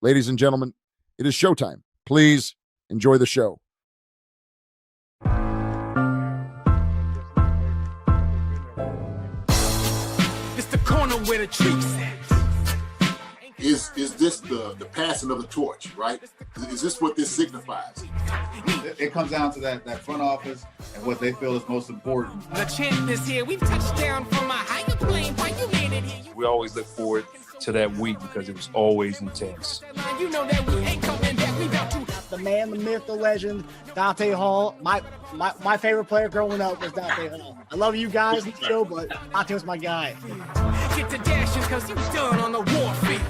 Ladies and gentlemen, it is showtime. Please enjoy the show. It's the corner where the treats at. Is this the passing of the torch, right? Is this what this signifies? It comes down to that front office and what they feel is most important. The champ is here. We've touched down from a higher plane. Why you landed here? We always look forward to that week because it was always intense. You know that we ain't coming back. We about to. The man, the myth, the legend, Dante Hall. My favorite player growing up was Dante Hall. I love you guys in the show, but Dante was my guy. Get to dashing because you done on the warfield.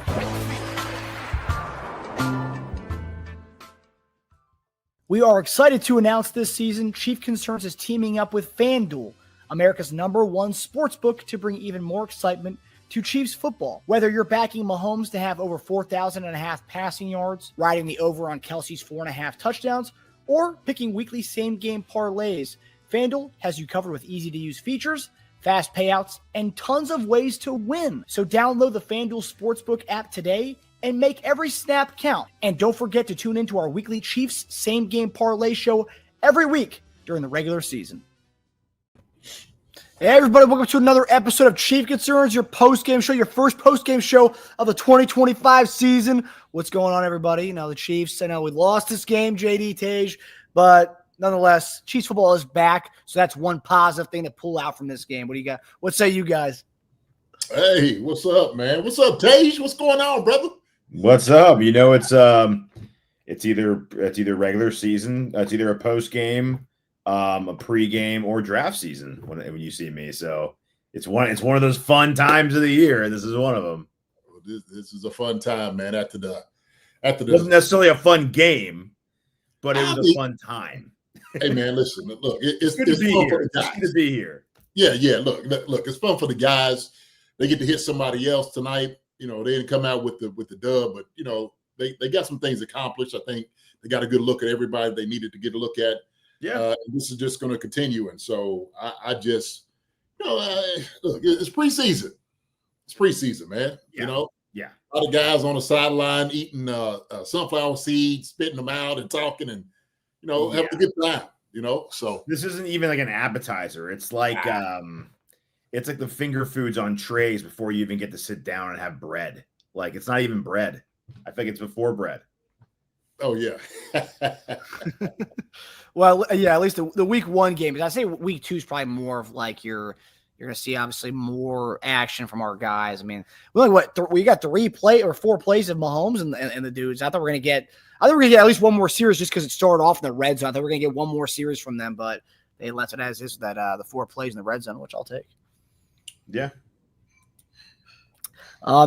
We are excited to announce this season, Chief Concerns is teaming up with FanDuel, America's #1 sportsbook, to bring even more excitement to Chiefs football. Whether you're backing Mahomes to have over 4,500 passing yards, riding the over on Kelsey's 4.5 touchdowns, or picking weekly same-game parlays, FanDuel has you covered with easy-to-use features, fast payouts, and tons of ways to win. So download the FanDuel Sportsbook app today and make every snap count. And don't forget to tune into our weekly Chiefs same-game parlay show every week during the regular season. Hey everybody, welcome to another episode of Chief Concerns, your post-game show, your first post-game show of the 2025 season. What's going on, everybody? You know, the Chiefs, I know we lost this game, JD, Tej, but nonetheless, Chiefs football is back, so that's one positive thing to pull out from this game. What do you got? What say you guys? Hey, what's up, man? What's up, Tej? What's going on, brother? What's up? You know, it's either regular season, it's either a post game, a pre-game, or draft season when you see me. So it's one of those fun times of the year, and this is one of them. This is a fun time, man. After the it wasn't necessarily a fun game, but it was a fun time. Hey, man, listen, look, it's good to be fun here. for the guys. It's good to be here. Yeah. Look, it's fun for the guys. They get to hit somebody else tonight. You know, they didn't come out with the dub, but you know, they got some things accomplished. I think they got a good look at everybody they needed to get a look at. Yeah, this is just going to continue, and so I just, you know, look, it's preseason. It's preseason, man. Yeah. You know, yeah, a lot of guys on the sideline eating sunflower seeds, spitting them out, and talking, and you know, having a good time. You know, so this isn't even like an appetizer. It's like it's like the finger foods on trays before you even get to sit down and have bread. Like it's not even bread. I think it's before bread. Oh yeah. Well, yeah, at least the week one game. I say week two is probably more of like you're going to see obviously more action from our guys. I mean, we got 4 plays of Mahomes and the dudes. I thought we're going to get at least one more series just because it started off in the red zone. I thought we were going to get one more series from them, but they left it as is that the 4 plays in the red zone, which I'll take. Yeah.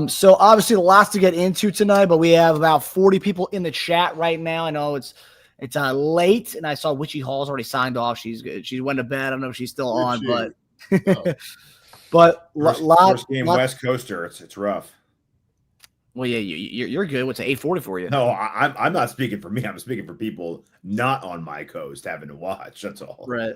So obviously lots to get into tonight, but we have about 40 people in the chat right now. I know it's late, and I saw Witchy Hall's already signed off. She went to bed. I don't know if she's still on, but but first game West Coaster. It's rough. Well, yeah, you're good. What's it, 8:40 for you? No, I'm not speaking for me. I'm speaking for people not on my coast having to watch. That's all. Right.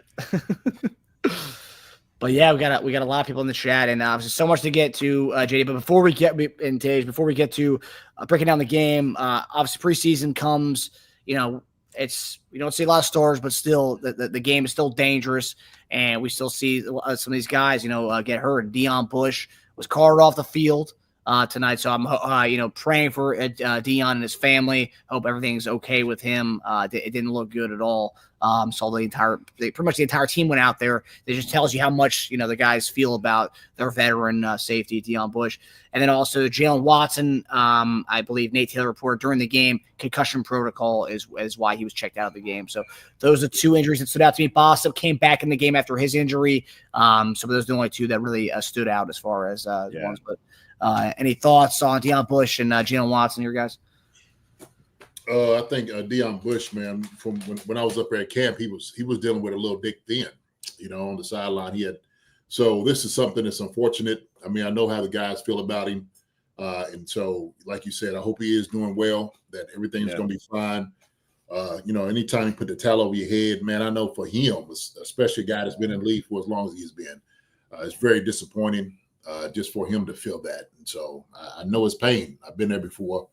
But yeah, we got a lot of people in the chat, and obviously so much to get to, JD. But before we get to breaking down the game, obviously preseason comes. You know, we don't see a lot of stars, but still the game is still dangerous, and we still see some of these guys, get hurt. Deion Bush was carted off the field tonight, so I'm praying for Deion and his family. Hope everything's okay with him. It didn't look good at all. So pretty much the entire team went out there. It just tells you how much the guys feel about their veteran safety, Deion Bush. And then also Jalen Watson, I believe Nate Taylor reported during the game, concussion protocol is why he was checked out of the game. So those are 2 injuries that stood out to me. Bossa came back in the game after his injury. So those are the only 2 that really stood out as far as ones. But any thoughts on Deion Bush and Jalen Watson, your guys? I think Deion Bush, man, from when I was up there at camp, he was dealing with a little dick thin, on the sideline. So this is something that's unfortunate. I mean, I know how the guys feel about him. And so, like you said, I hope he is doing well, that everything's going to be fine. Anytime you put the towel over your head, man, I know for him, especially a guy that's been in the league for as long as he's been, it's very disappointing just for him to feel that. And so I know it's pain. I've been there before.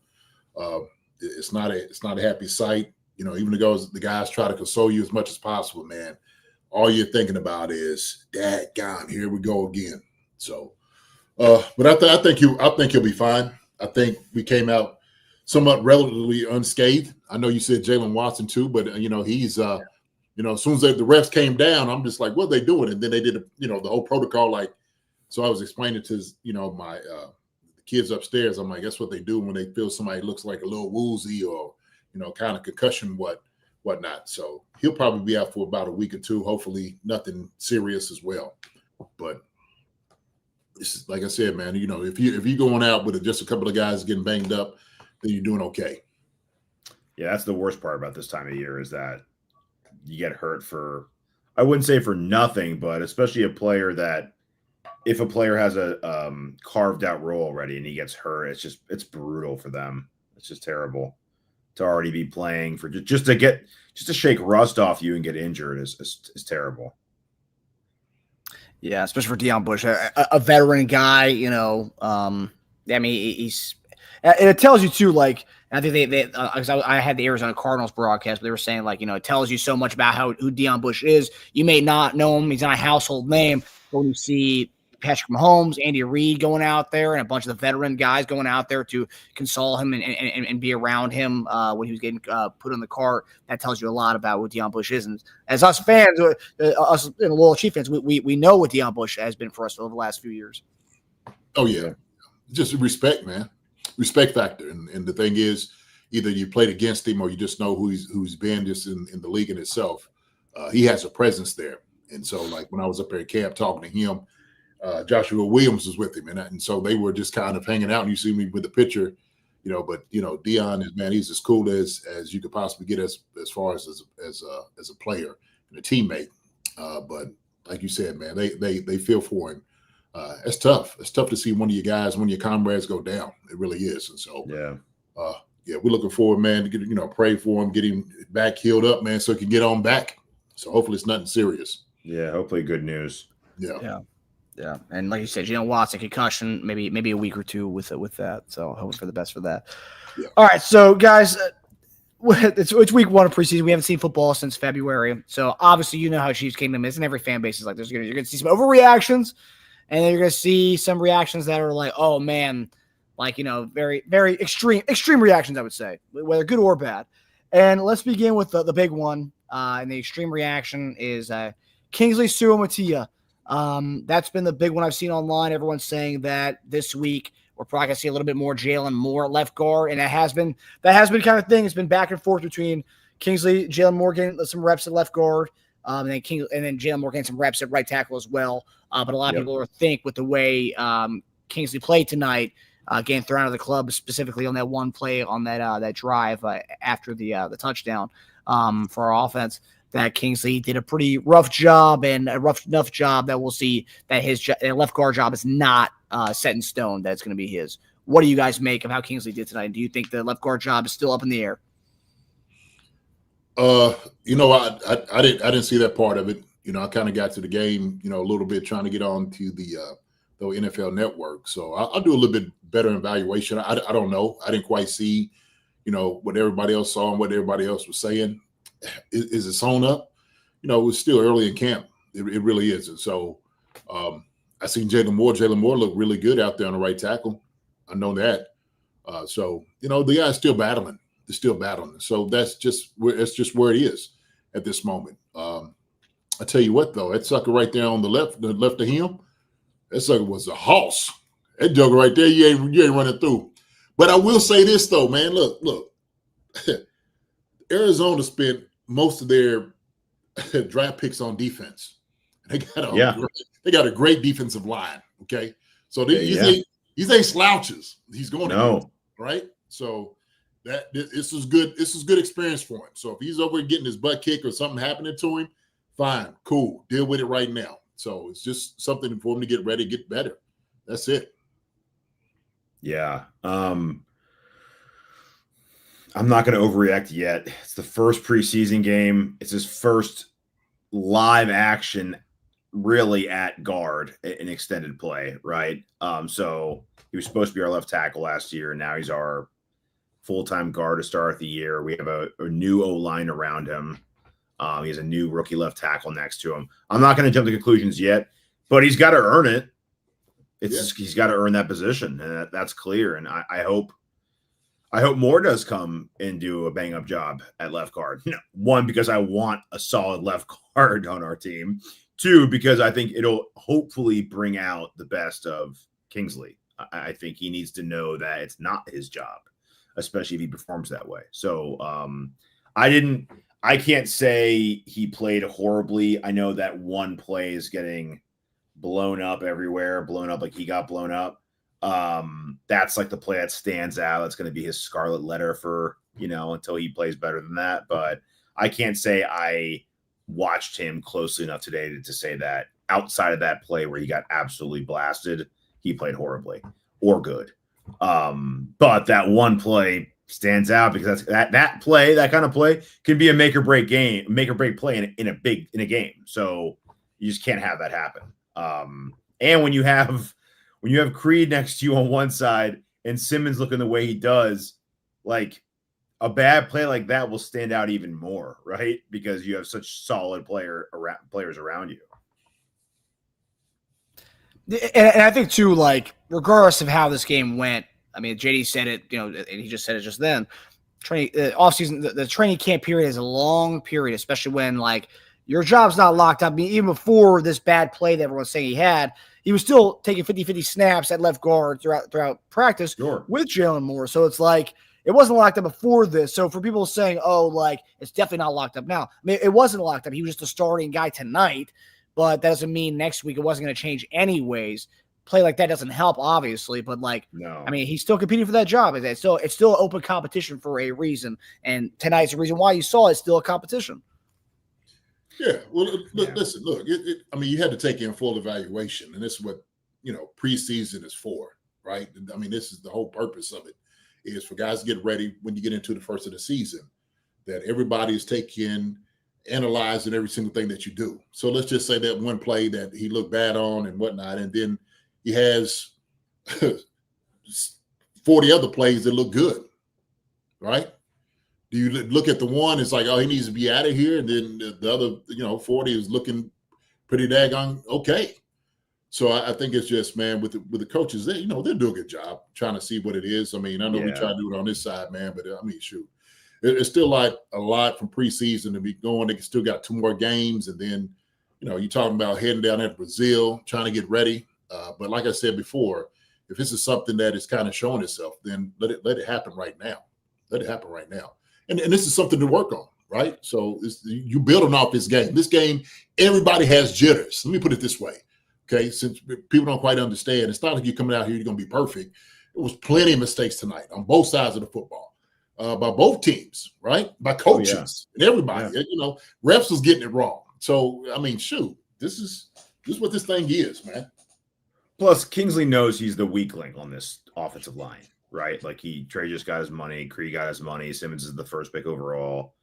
It's not a happy sight. Even the guys try to console you as much as possible, man. All you're thinking about is, "Dad, God, here we go again." So, but I think he'll be fine. I think we came out somewhat relatively unscathed. I know you said Jalen Watson too, but he's as soon as the refs came down, I'm just like, what are they doing? And then they did the whole protocol. Like, so I was explaining to my kids upstairs. I'm like, that's what they do when they feel somebody looks like a little woozy or kind of concussion, whatnot. So he'll probably be out for about a week or two. Hopefully, nothing serious as well. But it's like I said, man. If you're going out with just a couple of guys getting banged up, then you're doing okay. Yeah, that's the worst part about this time of year is that you get hurt for, I wouldn't say for nothing, but especially a player that, if a player has a carved out role already and he gets hurt, it's brutal for them. It's just terrible to already be playing for just to shake rust off you and get injured is terrible. Yeah, especially for Deion Bush, a veteran guy. It tells you too. Like, I think because I had the Arizona Cardinals broadcast, but they were saying like, it tells you so much about who Deion Bush is. You may not know him; he's not a household name, but when you see Patrick Mahomes, Andy Reid going out there, and a bunch of the veteran guys going out there to console him and be around him when he was getting put on the cart, that tells you a lot about what Deion Bush is. And as us fans, us loyal Chief fans, we know what Deion Bush has been for us over the last few years. Oh yeah, just respect, man. Respect factor, and the thing is, either you played against him or you just know who's been just in the league in itself. He has a presence there, and so like when I was up there at camp talking to him, Joshua Williams was with him, and so they were just kind of hanging out. And you see me with the picture, but Deion is, man, he's as cool as you could possibly get as far as a player and a teammate. But like you said, man, they feel for him. It's tough. It's tough to see one of your comrades go down. It really is. And so, we're looking forward, man, to get, pray for him, get him back healed up, man, so he can get on back. So hopefully it's nothing serious. Yeah, hopefully good news. Yeah. And like you said, Watson concussion, maybe a week or two with that. So hoping for the best for that. Yeah. All right, so guys, it's week one of preseason. We haven't seen football since February. So obviously you know how Chiefs Kingdom is, and every fan base is like, you're going to see some overreactions. And then you're going to see some reactions that are like, oh, man, like, very, very extreme reactions, I would say, whether good or bad. And let's begin with the big one. And the extreme reaction is Kingsley Suamataia. That's been the big one I've seen online. Everyone's saying that this week we're probably going to see a little bit more Jalen Moore at left guard. And that has been kind of thing. It's been back and forth between Kingsley, Jalen Moore getting some reps at left guard. And then Jalen Moore getting some reps at right tackle as well. But a lot of people think with the way Kingsley played tonight, getting thrown out of the club, specifically on that one play on that drive after the touchdown for our offense, that Kingsley did a pretty rough job, and a rough enough job that we'll see that his left guard job is not set in stone, that it's going to be his. What do you guys make of how Kingsley did tonight? Do you think the left guard job is still up in the air? I didn't see that part of it. I kind of got to the game, a little bit trying to get on to the NFL Network. So I'll do a little bit better evaluation. I don't know. I didn't quite see, what everybody else saw and what everybody else was saying. Is it sewn up? It was still early in camp. It really is. And so I seen Jalen Moore. Jalen Moore looked really good out there on the right tackle. I know that. So the guy's still battling. They're still battling. So that's just where it is at this moment. I tell you what, though, that sucker right there on the left of him, that sucker was a hoss. That joker right there, you ain't running through. But I will say this though, man. Look. Arizona spent most of their draft picks on defense. They got a great defensive line. Okay, so these ain't slouches. He's going to right. So this is good. This is good experience for him. So if he's over getting his butt kicked or something happening to him, fine, cool, deal with it right now. So it's just something for him to get ready, get better. That's it. Yeah. I'm not going to overreact yet. It's the first preseason game. It's his first live action really at guard in extended play, right? So he was supposed to be our left tackle last year, and now he's our full-time guard to start the year. We have a new O-line around him. He has a new rookie left tackle next to him. I'm not going to jump to conclusions yet, but he's got to earn it. He's got to earn that position, and that's clear. And I hope Moore does come and do a bang-up job at left guard. One, because I want a solid left guard on our team. Two, because I think it'll hopefully bring out the best of Kingsley. I think he needs to know that it's not his job, especially if he performs that way. So I can't say he played horribly. I know that one play is getting blown up everywhere, like he got blown up. That's like the play that stands out. It's going to be his scarlet letter for, until he plays better than that. But I can't say I watched him closely enough today to say that outside of that play where he got absolutely blasted, he played horribly or good. But that one play stands out because that kind of play can be a make or break play in a game. So you just can't have that happen. And when you have Creed next to you on one side and Simmons looking the way he does, like a bad play like that will stand out even more, right? Because you have such solid players around you. And I think too, like, regardless of how this game went, I mean, JD said it, and he just said it just then. Offseason, the training camp period is a long period, especially when like your job's not locked up. I mean, even before this bad play that everyone's saying he was still taking 50-50 snaps at left guard throughout practice with Jalen Moore. So it's like it wasn't locked up before this. So for people saying, oh, like it's definitely not locked up now. I mean, it wasn't locked up. He was just the starting guy tonight, but that doesn't mean next week it wasn't going to change anyways. Play like that doesn't help, obviously, but like, no. I mean, he's still competing for that job. It's still open competition for a reason, and tonight's the reason why you saw it's still a competition. Yeah, well, listen, look. I mean, you had to take in full evaluation, and this is what preseason is for, right? I mean, this is the whole purpose of it is for guys to get ready when you get into the first of the season, that everybody is analyzing every single thing that you do. So let's just say that one play that he looked bad on and whatnot, and then he has 40 other plays that look good, right? Do you look at the one, it's like, oh, he needs to be out of here, and then the other, 40 is looking pretty daggone okay. So I think it's just, man, with the coaches, they'll do a good job trying to see what it is. I mean, I know we try to do it on this side, man, but I mean, shoot. It's still like a lot from preseason to be going. They still got 2 more games, and then, you're talking about heading down at Brazil, trying to get ready. But like I said before, if this is something that is kind of showing itself, then let it happen right now. Let it happen right now. And this is something to work on, right? So you building off this game. This game, everybody has jitters. Let me put it this way, okay? Since people don't quite understand, it's not like you're coming out here, you're going to be perfect. There was plenty of mistakes tonight on both sides of the football, by both teams, right? By coaches and everybody. Yeah. Refs was getting it wrong. So, I mean, shoot, this is what this thing is, man. Plus, Kingsley knows he's the weak link on this offensive line, right? Like Trey just got his money, Creed got his money, Simmons is the first pick overall.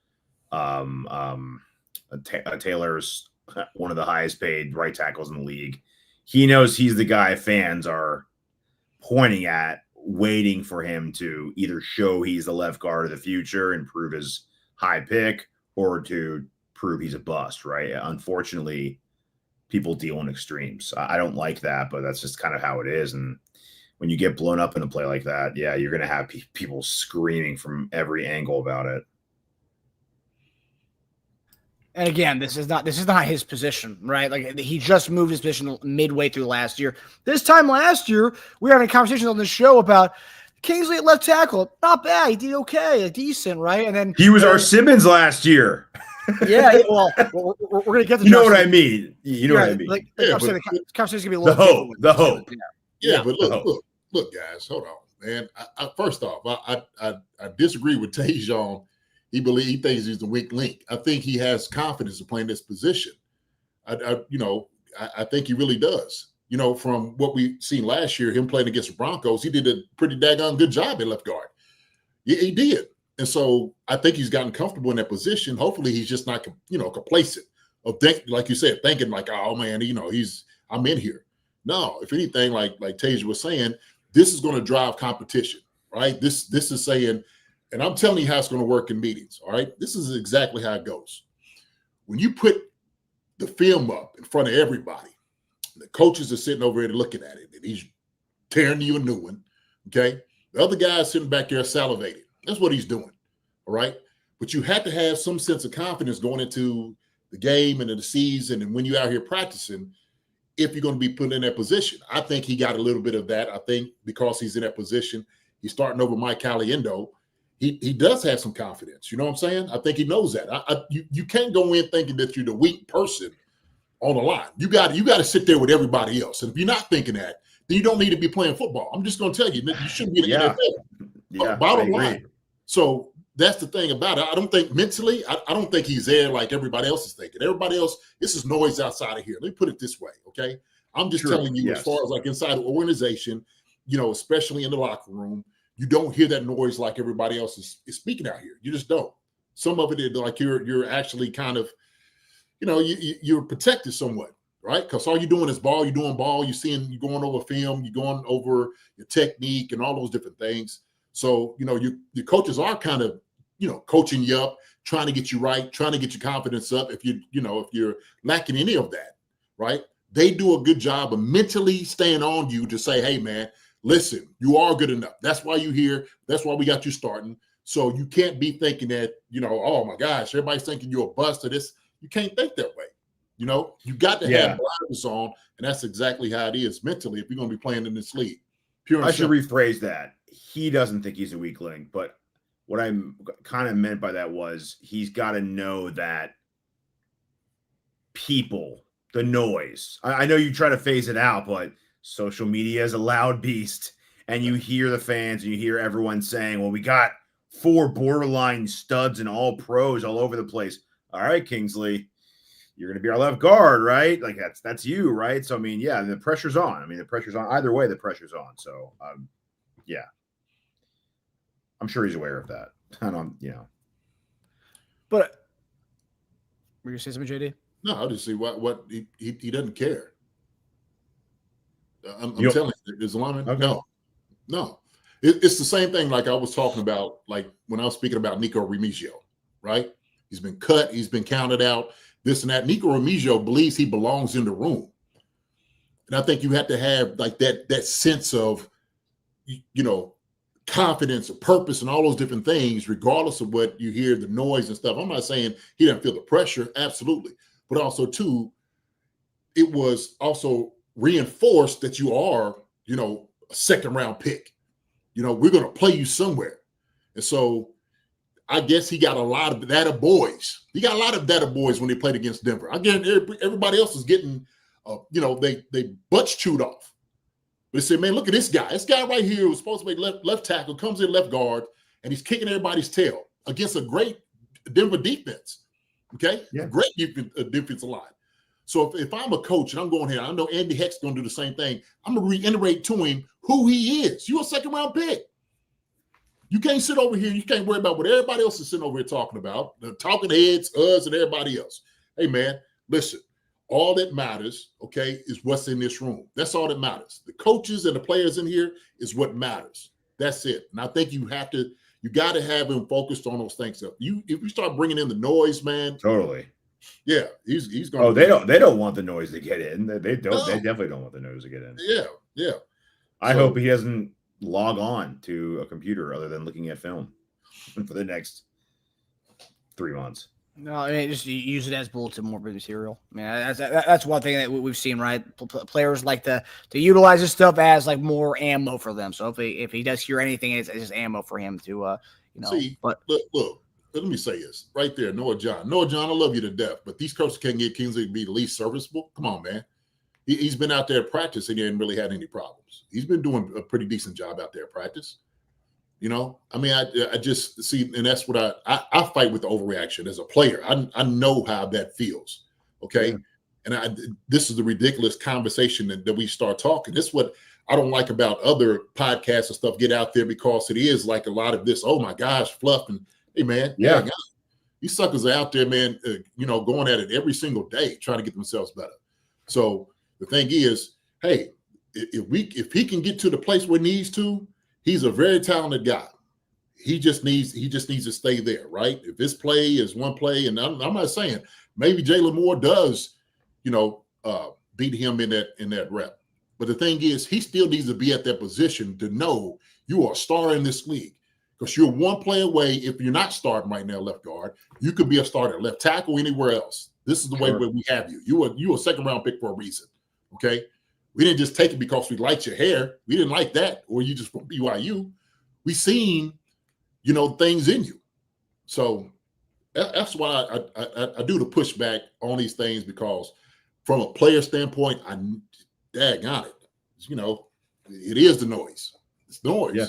Taylor's one of the highest paid right tackles in the league. He knows he's the guy fans are pointing at, waiting for him to either show he's the left guard of the future and prove his high pick, or to prove he's a bust, right? Unfortunately, people deal in extremes. I don't like that, but that's just kind of how it is. And when you get blown up in a play like that, yeah, you're going to have people screaming from every angle about it. And again, this is not his position, right? Like he just moved his position midway through last year. This time last year, we were having conversations on the show about Kingsley at left tackle. Not bad. He did okay, decent, right? And then he was our Simmons last year. Yeah, well, we're going to get to. You know what I mean? You know what I mean? Like, I'm saying the conversation's going to be a little the hope. Yeah, but look, guys, hold on, man. First off, I disagree with Teja on he thinks he's the weak link. I think he has confidence in playing this position. I think he really does. From what we seen last year, him playing against the Broncos, he did a pretty daggone good job at left guard. Yeah, he did. And so I think he's gotten comfortable in that position. Hopefully he's just not, complacent of like you said, thinking like, oh man, I'm in here. No, if anything, like Teja was saying, this is going to drive competition, right? This is saying, and I'm telling you how it's going to work in meetings. All right. This is exactly how it goes. When you put the film up in front of everybody, the coaches are sitting over there looking at it, and he's tearing you a new one. Okay. The other guy's sitting back there salivating. That's what he's doing. All right. But you have to have some sense of confidence going into the game and in the season, and when you're out here practicing, if you're going to be put in that position. I think he got a little bit of that. I think because he's in that position, he's starting over Mike Caliendo. He does have some confidence. You know what I'm saying? I think he knows that. You can't go in thinking that you're the weak person on the line. You got to sit there with everybody else. And if you're not thinking that, then you don't need to be playing football. I'm just going to tell you, you shouldn't be in the NFL. Yeah, bottom line. So that's the thing about it. I don't think mentally, I don't think he's there like everybody else is thinking. Everybody else, this is noise outside of here. Let me put it this way, okay? I'm just telling you, as far as like inside the organization, especially in the locker room, you don't hear that noise like everybody else is speaking out here. You just don't. Some of it is like you're actually kind of, you're protected somewhat, right? Because all you're doing is ball. You're doing ball. You're going over film. You're going over your technique and all those different things. So, your coaches are kind of, coaching you up, trying to get you right, trying to get your confidence up. If if you're lacking any of that, right? They do a good job of mentally staying on you to say, hey, man, listen, you are good enough. That's why you're here. That's why we got you starting. So you can't be thinking that, oh my gosh, everybody's thinking you're a bust or this. You can't think that way. You got to have blinders on, and that's exactly how it is mentally if you're going to be playing in this league. I should rephrase that. He doesn't think he's a weak link, but what I kind of meant by that was he's got to know that people, the noise. I know you try to phase it out, but social media is a loud beast, and you hear the fans and you hear everyone saying, well, we got 4 borderline studs and all pros all over the place. All right, Kingsley, you're going to be our left guard, right? Like that's you, right? So, the pressure's on. The pressure's on. Either way, the pressure's on. So, yeah. I'm sure he's aware of that. But were you saying something, JD? No, I'll just see what he doesn't care. I'm telling you, there's a lineman. Okay. No. It's the same thing like I was talking about, like when I was speaking about Nico Remigio, right? He's been cut. He's been counted out, this and that. Nico Remigio believes he belongs in the room. And I think you have to have like that sense of, confidence or purpose and all those different things, regardless of what you hear, the noise and stuff. I'm not saying he doesn't feel the pressure, absolutely. But also, too, it was also reinforced that you are, a second-round pick. We're going to play you somewhere. And so I guess he got a lot of data boys. He got a lot of data boys when they played against Denver. Again, everybody else is getting, they butts chewed off. But they said, man, look at this guy. This guy right here was supposed to be left tackle, comes in left guard, and he's kicking everybody's tail against a great Denver defense. Okay? Yeah. Great defensive line. So if I'm a coach and I'm going here, I know Andy Heck's going to do the same thing. I'm going to reiterate to him who he is. You're a second-round pick. You can't sit over here. You can't worry about what everybody else is sitting over here talking about, the talking heads, us, and everybody else. Hey, man, listen. All that matters, okay, is what's in this room. That's all that matters. The coaches and the players in here is what matters. That's it. And I think you got to have him focused on those things. If you start bringing in the noise, man. Totally. Yeah, he's going. Oh, they don't want the noise to get in. They don't. No. They definitely don't want the noise to get in. Yeah. I hope he doesn't log on to a computer other than looking at film for the next 3 months. No, just use it as bulletin board material. That's one thing that we've seen, right? Players like to utilize this stuff as like more ammo for them. So if he does hear anything, it's just ammo for him to, See, but look, let me say this right there. Noah John, I love you to death, but these coaches can't get Kingsley to be the least serviceable. Come on, man. He's been out there at practice and he ain't really had any problems. He's been doing a pretty decent job out there at practice. I just see, and that's what I fight with the overreaction as a player. I know how that feels, okay? Yeah. And this is the ridiculous conversation that we start talking. This is what I don't like about other podcasts and stuff get out there, because it is like a lot of this, oh my gosh, fluff. And hey, man, yeah, these suckers are out there, man, going at it every single day, trying to get themselves better. So the thing is, hey, if he can get to the place where he needs to, he's a very talented guy. he just needs to stay there, right? If this play is one play, and I'm not saying maybe Jalen Moore does, beat him in that rep. But the thing is, he still needs to be at that position to know you are a star in this league. Because you're one play away. If you're not starting right now, left guard, you could be a starter, left tackle, anywhere else. This is the way where we have you. You a second round pick for a reason. Okay. We didn't just take it because we liked your hair. We didn't like that, or you just from BYU. We seen, things in you. So that's why I do the pushback on these things, because from a player standpoint, got it. It is the noise. It's noise. Yeah.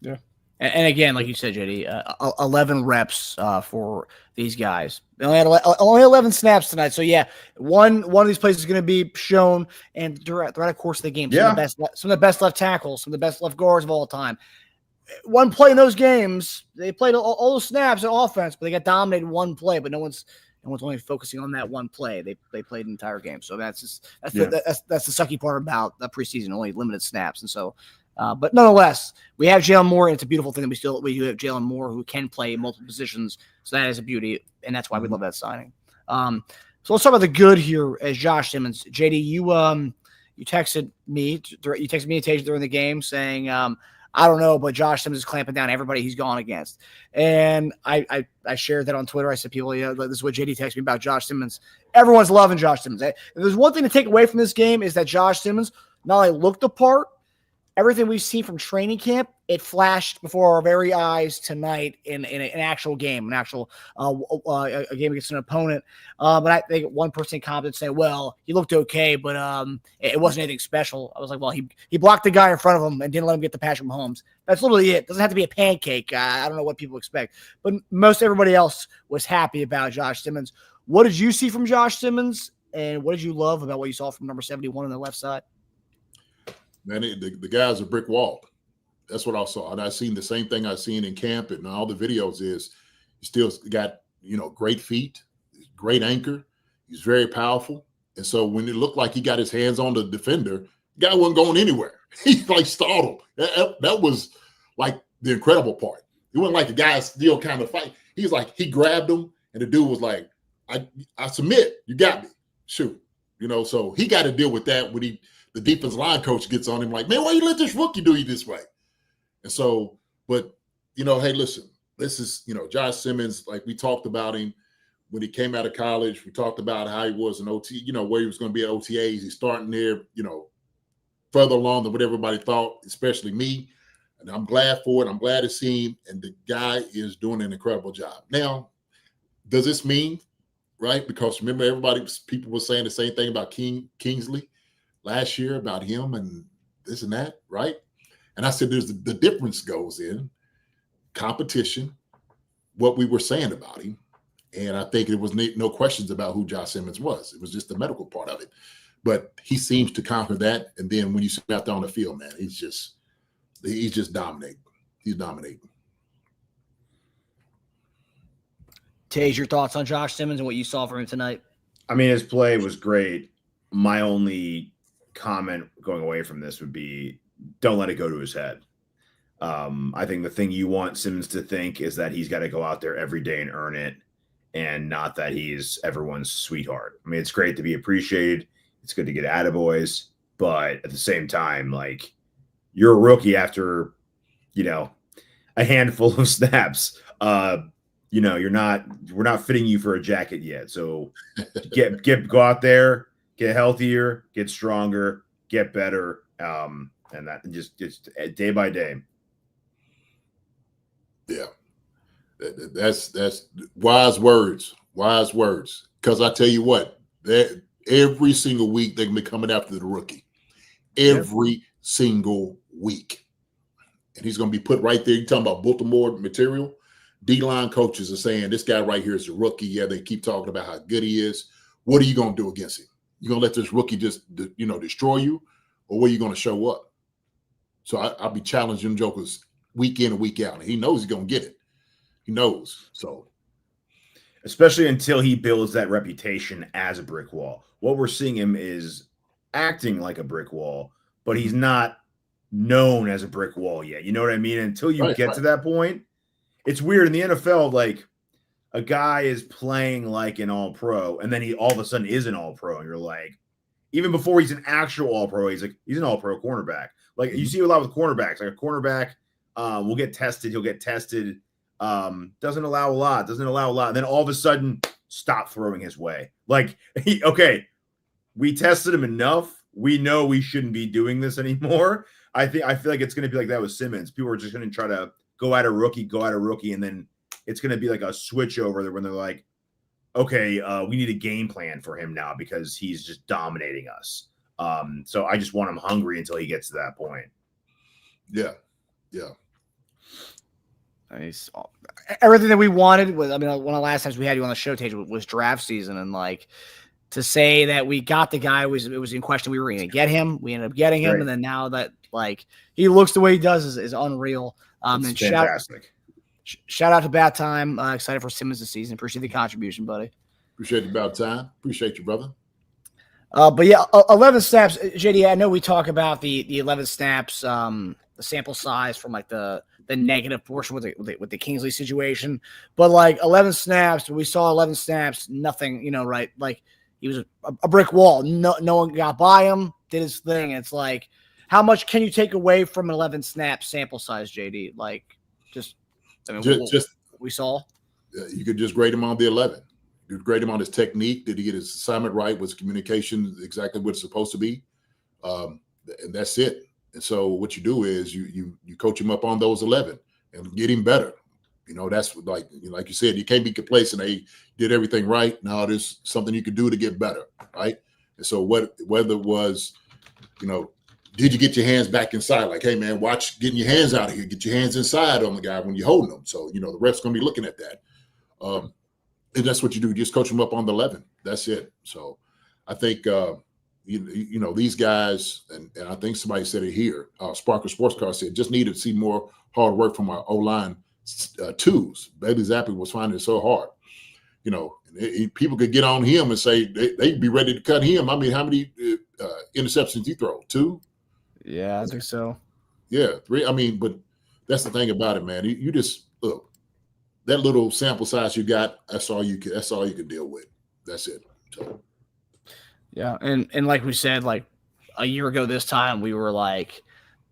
Yeah. And again, like you said, JD, 11 reps for these guys. They only had only 11 snaps tonight. So yeah, one of these plays is going to be shown, and throughout the course of the game, some of the best left tackles, some of the best left guards of all time. One play in those games, they played all those snaps on offense, but they got dominated one play. But no one's only focusing on that one play. They played the entire game. So that's the sucky part about the preseason, only limited snaps. And so, but nonetheless, we have Jalen Moore, and it's a beautiful thing that we do have Jalen Moore who can play multiple positions. So that is a beauty, and that's why we love that signing. So let's talk about the good here as Josh Simmons. JD, you texted me and Teja during the game saying, I don't know, but Josh Simmons is clamping down everybody he's gone against. And I shared that on Twitter. I said, people, this is what JD texted me about Josh Simmons. Everyone's loving Josh Simmons. If there's one thing to take away from this game is that Josh Simmons not only looked the part, everything we've seen from training camp, it flashed before our very eyes tonight in an actual game, a game against an opponent. But I think one person commented saying, well, he looked okay, but it wasn't anything special. I was like, well, he blocked the guy in front of him and didn't let him get the Patrick Mahomes. That's literally it. Doesn't have to be a pancake. I don't know what people expect. But most everybody else was happy about Josh Simmons. What did you see from Josh Simmons, and what did you love about what you saw from number 71 on the left side? Man, the guy's a brick wall. That's what I saw. And I seen the same thing I seen in camp and all the videos is he still got, great feet, great anchor. He's very powerful. And so when it looked like he got his hands on the defender, the guy wasn't going anywhere. He startled. That was like the incredible part. It wasn't like the guy still kind of fight. He was like, he grabbed him and the dude was like, I submit. You got me. Shoot. So he got to deal with that when the defense line coach gets on him like, man, why you let this rookie do you this way? And so, but, hey, listen, this is, Josh Simmons, like we talked about him when he came out of college. We talked about how he was an OT, where he was going to be at OTAs. He's starting there, further along than what everybody thought, especially me. And I'm glad for it. I'm glad to see him. And the guy is doing an incredible job. Now, does this mean, right? Because remember, people were saying the same thing about Kingsley last year about him and this and that, right? And I said, the difference goes in competition, what we were saying about him. And I think it was no questions about who Josh Simmons was. It was just the medical part of it. But he seems to conquer that. And then when you sit out there on the field, man, he's just dominating. He's dominating. Tej, your thoughts on Josh Simmons and what you saw from him tonight? I mean, his play was great. My only comment going away from this would be don't let it go to his head. I think the thing you want Simmons to think is that he's got to go out there every day and earn it, and not that he's everyone's sweetheart. I mean, it's great to be appreciated. It's good to get attaboys, but at the same time, like, you're a rookie after, a handful of snaps. We're not fitting you for a jacket yet. So go out there, get healthier, get stronger, get better. And that just day by day. Yeah. That's wise words. Because I tell you what, every single week they're going to be coming after the rookie. Every single week. And he's going to be put right there. You're talking about Baltimore material. D-line coaches are saying, this guy right here is a rookie. Yeah, they keep talking about how good he is. What are you going to do against him? You going to let this rookie just, destroy you? Or where are you going to show up? So I'll be challenging them jokers week in and week out. And he knows he's going to get it. He knows. So, especially until he builds that reputation as a brick wall. What we're seeing him is acting like a brick wall, but he's not known as a brick wall yet. You know what I mean? Until you Right, get to that point, it's weird. In the NFL, like a guy is playing like an all-pro, and then he all of a sudden is an all-pro, and you're like, even before he's an actual all-pro, he's an all-pro cornerback. Like you see a lot with cornerbacks. Like a cornerback will get tested. He'll get tested. Doesn't allow a lot. And then all of a sudden, stop throwing his way. Like, okay, we tested him enough. We know we shouldn't be doing this anymore. I feel like it's going to be like that with Simmons. People are just going to try to go at a rookie, and then it's going to be like a switch over there when they're like, okay, we need a game plan for him now because he's just dominating us. So I just want him hungry until he gets to that point. Yeah. Nice. Everything that we wanted was, one of the last times we had you on the show, Teja, was draft season, and like to say that we got the guy it was in question. We were going to get him. We ended up getting him, and then now that like he looks the way he does is unreal. And fantastic. Shout out to Bat Time. Excited for Simmons this season. Appreciate the contribution, buddy. Appreciate the about time. Appreciate you, brother. But yeah, 11 snaps. JD, I know we talk about the 11 snaps, the sample size from like the negative portion with the Kingsley situation, but like 11 snaps, we saw 11 snaps, nothing, right? Like he was a brick wall. No one got by him, did his thing. It's like, how much can you take away from an 11 snap sample size, JD? Like, we saw. You could just grade him on the 11. You could grade him on his technique. Did he get his assignment right? Was communication exactly what it's supposed to be? And that's it. And so what you do is you coach him up on those 11 and get him better. That's like you said, you can't be complacent. Hey, did everything right. No, there's something you could do to get better, right? And so whether it was, did you get your hands back inside? Like, hey, man, watch getting your hands out of here. Get your hands inside on the guy when you're holding them. So, the ref's going to be looking at that. And that's what you do. You just coach them up on the 11. That's it. So I think, these guys, and I think somebody said it here, Sparker Sports Car said, just need to see more hard work from our O-line twos. Bailey Zappi was finding it so hard. People could get on him and say they'd be ready to cut him. I mean, how many interceptions you throw? 2? Yeah, I think so. Yeah, 3. I mean, but that's the thing about it, man. You just look, that little sample size you got. That's all you can deal with. That's it. So. Yeah, and like we said, like a year ago this time, we were like,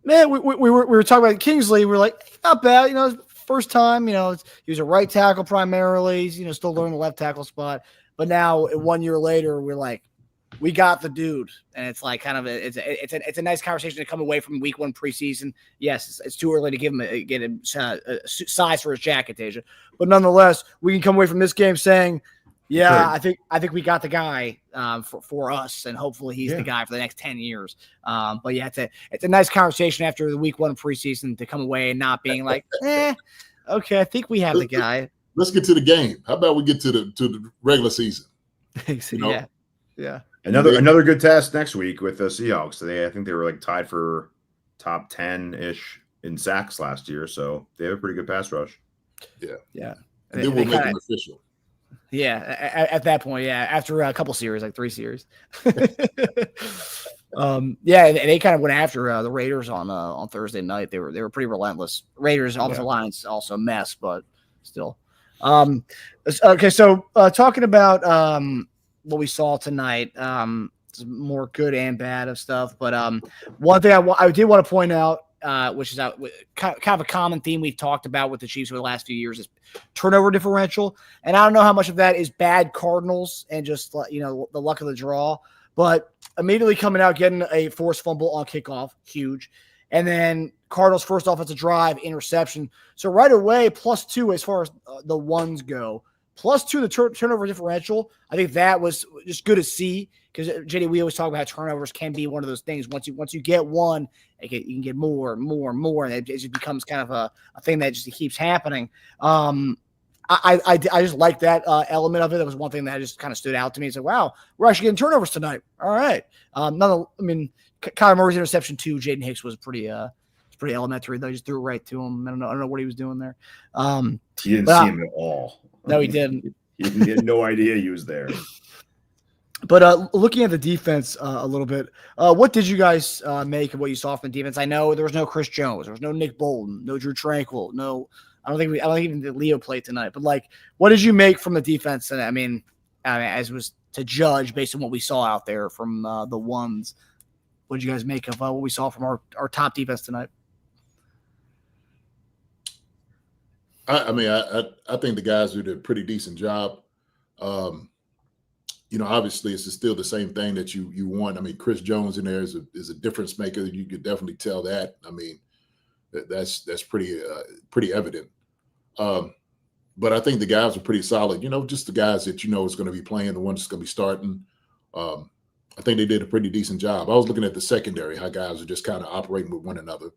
man, we were talking about Kingsley. We were like, not bad, first time. He was a right tackle primarily. He's, still learning the left tackle spot. But now 1 year later, we're like, we got the dude, and it's like kind of it's a nice conversation to come away from week 1 preseason. Yes, it's too early to get him a size for his jacket, Teja, but nonetheless, we can come away from this game saying, yeah, sure. I think we got the guy for us, and hopefully he's the guy for the next 10 years. But yeah, it's a nice conversation after the week 1 preseason to come away and not being like, okay, I think we have the guy. Let's get to the game. How about we get to the regular season? Yeah. Another good test next week with the Seahawks. I think they were like tied for top 10-ish in sacks last year, so they have a pretty good pass rush. Yeah. And then we'll make them official. Yeah, at that point, after a couple series, like 3 series. And they kind of went after the Raiders on Thursday night. They were pretty relentless. Raiders offensive line's also a mess, but still. Okay, so talking about what we saw tonight, more good and bad of stuff. But one thing I did want to point out, which is kind of a common theme we've talked about with the Chiefs over the last few years, is turnover differential. And I don't know how much of that is bad Cardinals and just the luck of the draw, but immediately coming out getting a forced fumble on kickoff, huge, and then Cardinals' first offensive drive, interception. So right away, +2 as far as the ones go. +2 the turnover differential. I think that was just good to see because, JD, we always talk about how turnovers can be one of those things. Once you get one, you can get more and more and more, and it just becomes kind of a thing that just keeps happening. I just like that element of it. That was one thing that just kind of stood out to me. It's like, wow, we're actually getting turnovers tonight. All right. Kyler Murray's interception to Jaden Hicks was pretty elementary, though. He just threw it right to him. I don't know what he was doing there. He didn't see him at all. No, he didn't. He had no idea he was there. But looking at the defense a little bit, what did you guys make of what you saw from the defense? I know there was no Chris Jones, there was no Nick Bolton, no Drew Tranquil, no. I don't think even Leo played tonight. But like, what did you make from the defense? And I mean, as was to judge based on what we saw out there from the ones. What did you guys make of what we saw from our top defense tonight? I think the guys did a pretty decent job. Obviously it's still the same thing that you want. I mean, Chris Jones in there is a difference maker. You could definitely tell that. I mean, that's pretty evident. But I think the guys are pretty solid. Just the guys that is going to be playing, the ones that's going to be starting. I think they did a pretty decent job. I was looking at the secondary, how guys are just kind of operating with one another.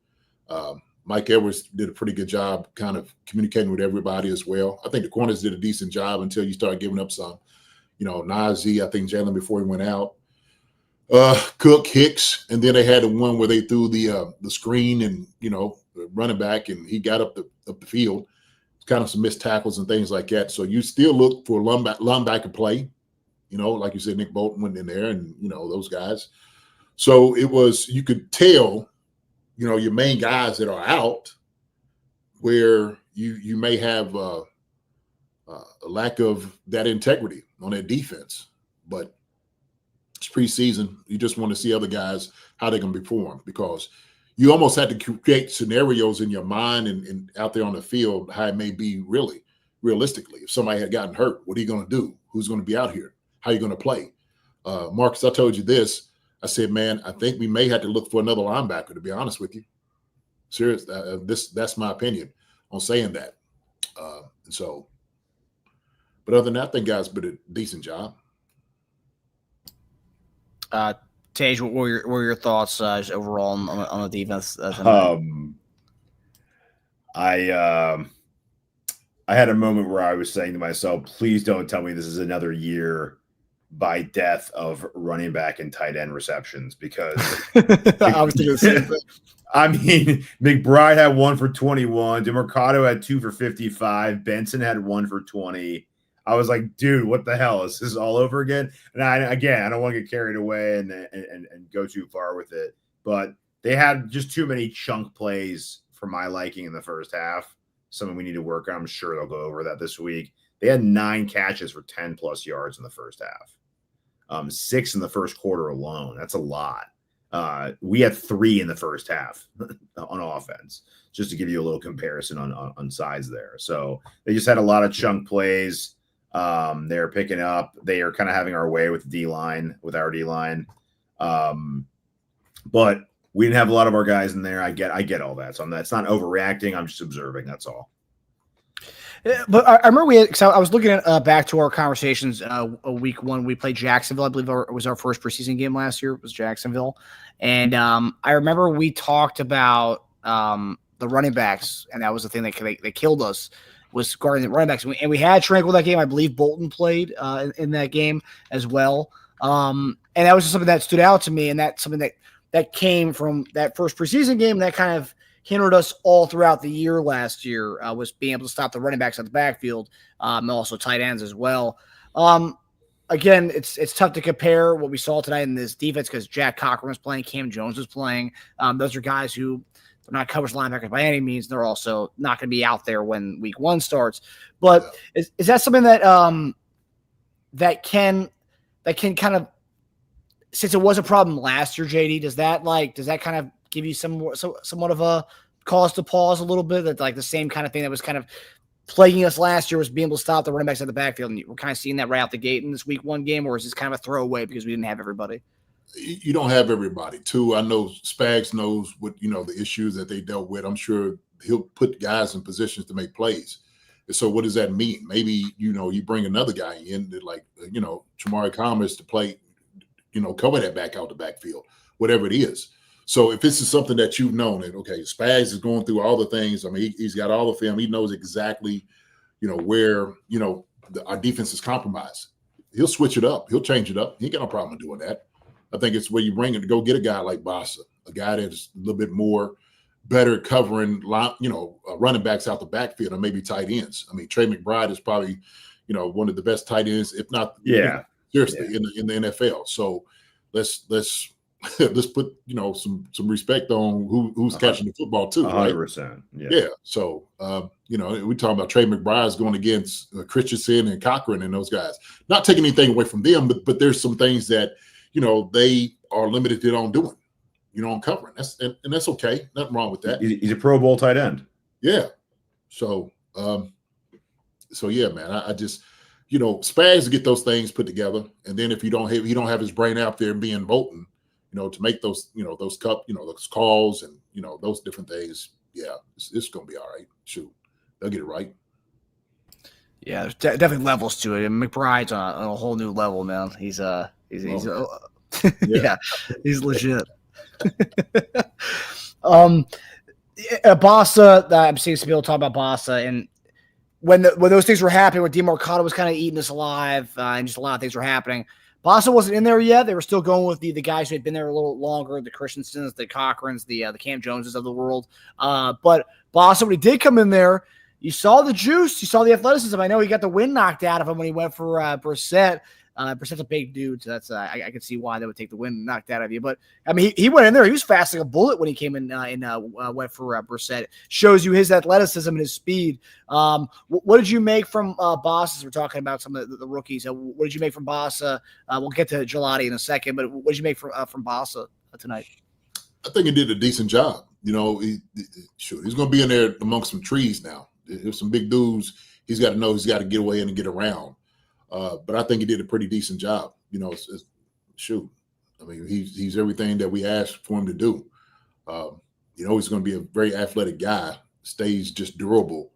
Mike Edwards did a pretty good job kind of communicating with everybody as well. I think the corners did a decent job until you start giving up some. Najee, I think Jalen before he went out. Cook, Hicks, and then they had the one where they threw the screen and, running back, and he got up the field. Kind of some missed tackles and things like that. So you still look for linebacker play. Like you said, Nick Bolton went in there and, those guys. So it was, you could tell, your main guys that are out where you may have a lack of that integrity on that defense. But it's preseason. You just want to see other guys, how they're going to perform, because you almost had to create scenarios in your mind and out there on the field, how it may be really, realistically. If somebody had gotten hurt, what are you going to do? Who's going to be out here? How are you going to play? Marcus, I told you this. I said, man, I think we may have to look for another linebacker, to be honest with you. Serious. That's my opinion on saying that. But other than that, I think guys did a decent job. Tej, what were your thoughts overall on the defense? I had a moment where I was saying to myself, please don't tell me this is another year by death of running back and tight end receptions, because I was thinking the same thing. I mean, McBride had 1 for 21. DeMarcado had 2 for 55. Benson had 1 for 20. I was like, dude, what the hell? Is this all over again? And I don't want to get carried away and go too far with it. But they had just too many chunk plays for my liking in the first half. Something we need to work on. I'm sure they'll go over that this week. They had 9 catches for 10-plus yards in the first half. 6 in the first quarter alone. That's a lot. We had 3 in the first half on offense, just to give you a little comparison on size there. So they just had a lot of chunk plays. They're picking up. They are kind of having our way with our D-line. But we didn't have a lot of our guys in there. I get all that. So that's not overreacting. I'm just observing. That's all. But I remember I was looking at back to our conversations week 1. We played Jacksonville. I believe it was our first preseason game last year. It was Jacksonville. And I remember we talked about the running backs, and that was the thing that killed us, was guarding the running backs. And we had Tranquil that game. I believe Bolton played in that game as well. And that was just something that stood out to me, and that's something that came from that first preseason game that kind of hindered us all throughout the year last year, was being able to stop the running backs at the backfield, and also tight ends as well. Again, it's tough to compare what we saw tonight in this defense because Jack Cochran was playing, Cam Jones was playing. Those are guys who are not coverage linebackers by any means. They're also not going to be out there when week 1 starts. But is that something that that can kind of, since it was a problem last year, JD, does that kind of give you somewhat of a cause to pause a little bit? That like the same kind of thing that was kind of plaguing us last year was being able to stop the running backs at the backfield, and we're kind of seeing that right out the gate in this week 1 game, or is this kind of a throwaway because we didn't have everybody? You don't have everybody. Too, I know Spags knows what the issues that they dealt with. I'm sure he'll put guys in positions to make plays. And so what does that mean? Maybe you bring another guy in that, like Jamari Commerce to play, cover that back out the backfield, whatever it is. So if this is something that you've known, and okay, Spags is going through all the things. I mean, he's got all the film. He knows exactly, where our defense is compromised. He'll switch it up. He'll change it up. He ain't got no problem doing that. I think it's where you bring it to go get a guy like Bassa, a guy that's a little bit more better covering, running backs out the backfield, or maybe tight ends. I mean, Trey McBride is probably, one of the best tight ends, if not, seriously in the NFL. So let's let's put some respect on who's catching the football too, right? 100%. Yeah. So we talking about Trey McBride's going against Christensen and Cochran and those guys. Not taking anything away from them, but there's some things that they are limited on doing, on covering. And that's okay. Nothing wrong with that. He's a Pro Bowl tight end. Yeah. So yeah, man. I just Spags to get those things put together, and then if you don't have his brain out there being Bolton, to make those those calls and those different things. Yeah, it's gonna be all right. Shoot, they'll get it right. Yeah, there's definitely levels to it. And McBride's on a whole new level, man. He's yeah, he's legit. Bossa, I'm seeing some people talk about Bossa, and when those things were happening, when DeMarcado was kind of eating us alive, and just a lot of things were happening, Bossa wasn't in there yet. They were still going with the guys who had been there a little longer, the Christensens, the Cochrans, the Cam Joneses of the world. But Bossa, when he did come in there, you saw the juice, you saw the athleticism. I know he got the wind knocked out of him when he went for Brissett. Brissett's a big dude, so that's I can see why they would take the wind knocked out of you. But I mean, he went in there. He was fast like a bullet when he came in went for Brissett. Shows you his athleticism and his speed. What did you make from Bossa? We're talking about some of the rookies. What did you make from Bossa? We'll get to Gelati in a second, but what did you make from Bossa tonight? I think he did a decent job. He's going to be in there amongst some trees now. There's some big dudes. He's got to know he's got to get away in and get around. But I think he did a pretty decent job. Shoot. I mean, he's everything that we asked for him to do. He's going to be a very athletic guy, stays just durable.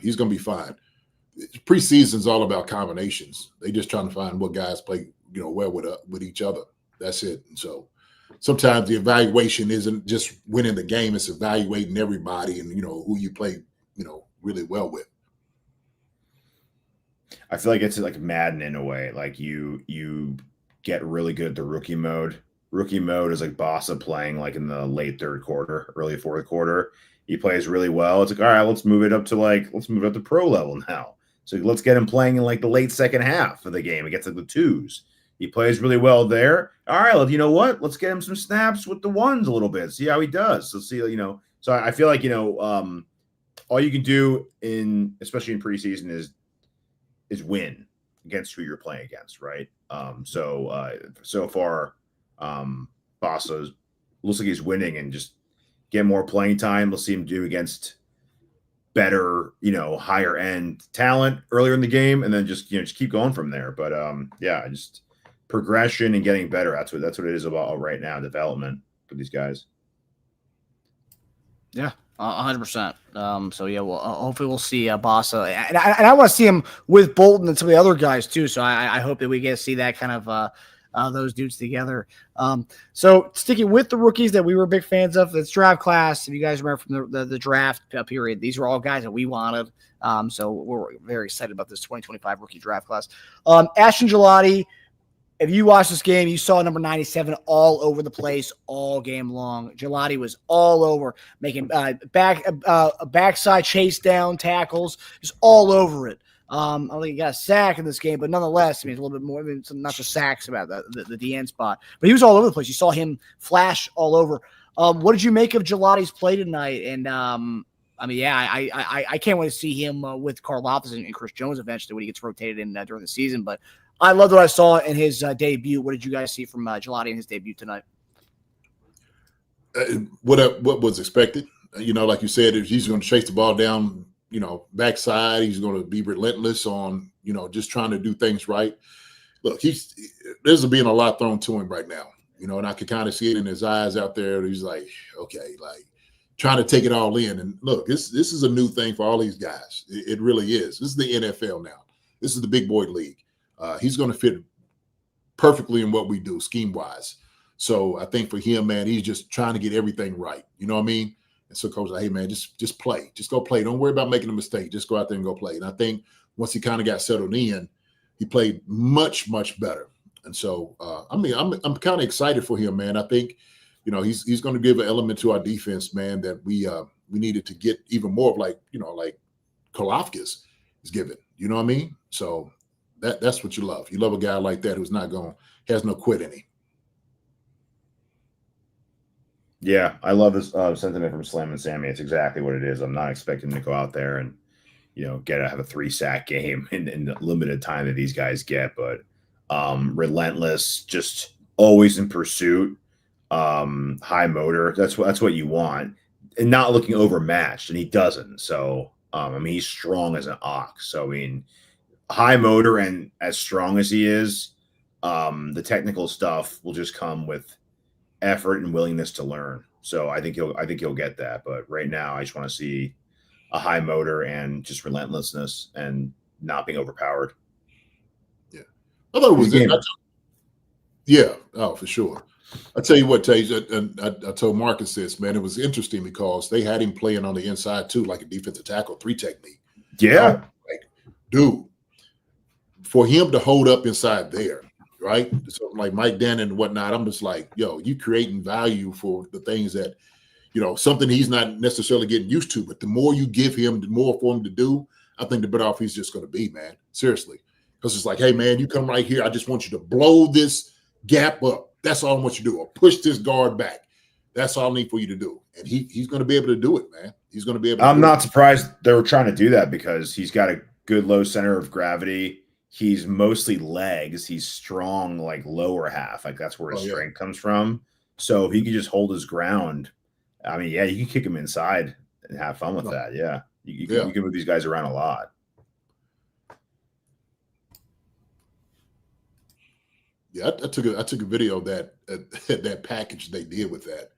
He's going to be fine. Preseason's all about combinations. They just trying to find what guys play, well with each other. That's it. And so sometimes the evaluation isn't just winning the game. It's evaluating everybody and, who you play, really well with. I feel like it's like Madden in a way. Like you get really good at the rookie mode. Rookie mode is like Bossa playing like in the late third quarter, early fourth quarter. He plays really well. It's like, all right, let's move it up to pro level now. So let's get him playing in like the late second half of the game. He gets like the twos. He plays really well there. All right, you know what? Let's get him some snaps with the ones a little bit. See how he does. Let's see, So I feel like all you can do especially in preseason is win against who you're playing against, right? So far, Bossa looks like he's winning and just get more playing time. We'll see him do against better, higher end talent earlier in the game, and then just keep going from there. But just progression and getting better. That's what it is about right now. Development for these guys. Yeah. 100%. So yeah, well, hopefully we'll see Bossa, and I want to see him with Bolton and some of the other guys too. So I hope that we get to see that kind of those dudes together. So sticking with the rookies that we were big fans of, this draft class. If you guys remember from the draft period, these were all guys that we wanted. So we're very excited about this 2025 rookie draft class. Ashton Gelati. If you watched this game, you saw number 97 all over the place all game long. Gelati was all over, making backside chase down tackles, just all over it. I don't think he got a sack in this game, but nonetheless, it's a little bit more, not just sacks about the DN spot. But he was all over the place. You saw him flash all over. What did you make of Gelati's play tonight? And I can't wait to see him with Carl Loftus and Chris Jones eventually when he gets rotated in during the season. But I loved what I saw in his debut. What did you guys see from Gelati in his debut tonight? What was expected? Like you said, he's going to chase the ball down, backside. He's going to be relentless on, just trying to do things right. Look, there's being a lot thrown to him right now, and I could kind of see it in his eyes out there. He's like, okay, like trying to take it all in. And look, this is a new thing for all these guys. It really is. This is the NFL now. This is the big boy league. He's going to fit perfectly in what we do scheme-wise. So I think for him, man, he's just trying to get everything right. You know what I mean? And so coach like, hey, man, just play. Just go play. Don't worry about making a mistake. Just go out there and go play. And I think once he kind of got settled in, he played much, much better. And so, I'm kind of excited for him, man. I think, he's going to give an element to our defense, man, that we needed to get even more of like Karlaftis is given. You know what I mean? So That's what you love. You love a guy like that who's has no quit in him. Yeah, I love this sentiment from Slam and Sammy. It's exactly what it is. I'm not expecting him to go out there and have a 3-sack game in the limited time that these guys get, but relentless, just always in pursuit, high motor. That's what you want, and not looking overmatched, and he doesn't. So he's strong as an ox. So high motor, and as strong as he is, the technical stuff will just come with effort and willingness to learn. So I think he'll get that. But right now, I just want to see a high motor and just relentlessness and not being overpowered. Yeah, I thought it was. Yeah, oh, for sure. I tell you what, Teja, and I told Marcus this, man. It was interesting because they had him playing on the inside too, like a defensive tackle, 3 technique. Yeah, dude, for him to hold up inside there, right? So like Mike Dannon and whatnot, I'm just like, yo, you creating value for the things that, something he's not necessarily getting used to. But the more you give him, the more for him to do, I think the better off he's just going to be, man. Seriously. Because it's like, hey, man, you come right here. I just want you to blow this gap up. That's all I want you to do. Or push this guard back. That's all I need for you to do. And he's going to be able to do it, man. He's going to be able to I'm not surprised they were trying to do that because he's got a good low center of gravity. He's mostly legs. He's strong, like lower half. Like that's where his strength comes from. So if he could just hold his ground, you can kick him inside and have fun with that. Yeah. You can move these guys around a lot. Yeah, I took a video of that package they did with that,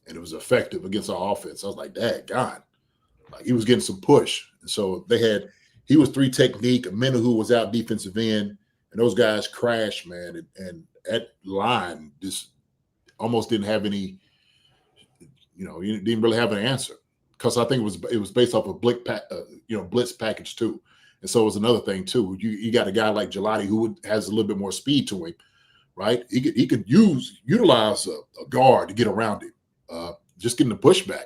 and it was effective against our offense. I was like, "Dad, God!" Like he was getting some push, and so he was 3 technique. Amenahu was out defensive end, and those guys crashed, man. And that line just almost didn't have any. You didn't really have an answer because I think it was based off of blitz package too, and so it was another thing too. You got a guy like Gelati who has a little bit more speed to him. Right, he could utilize a guard to get around him, just getting the pushback,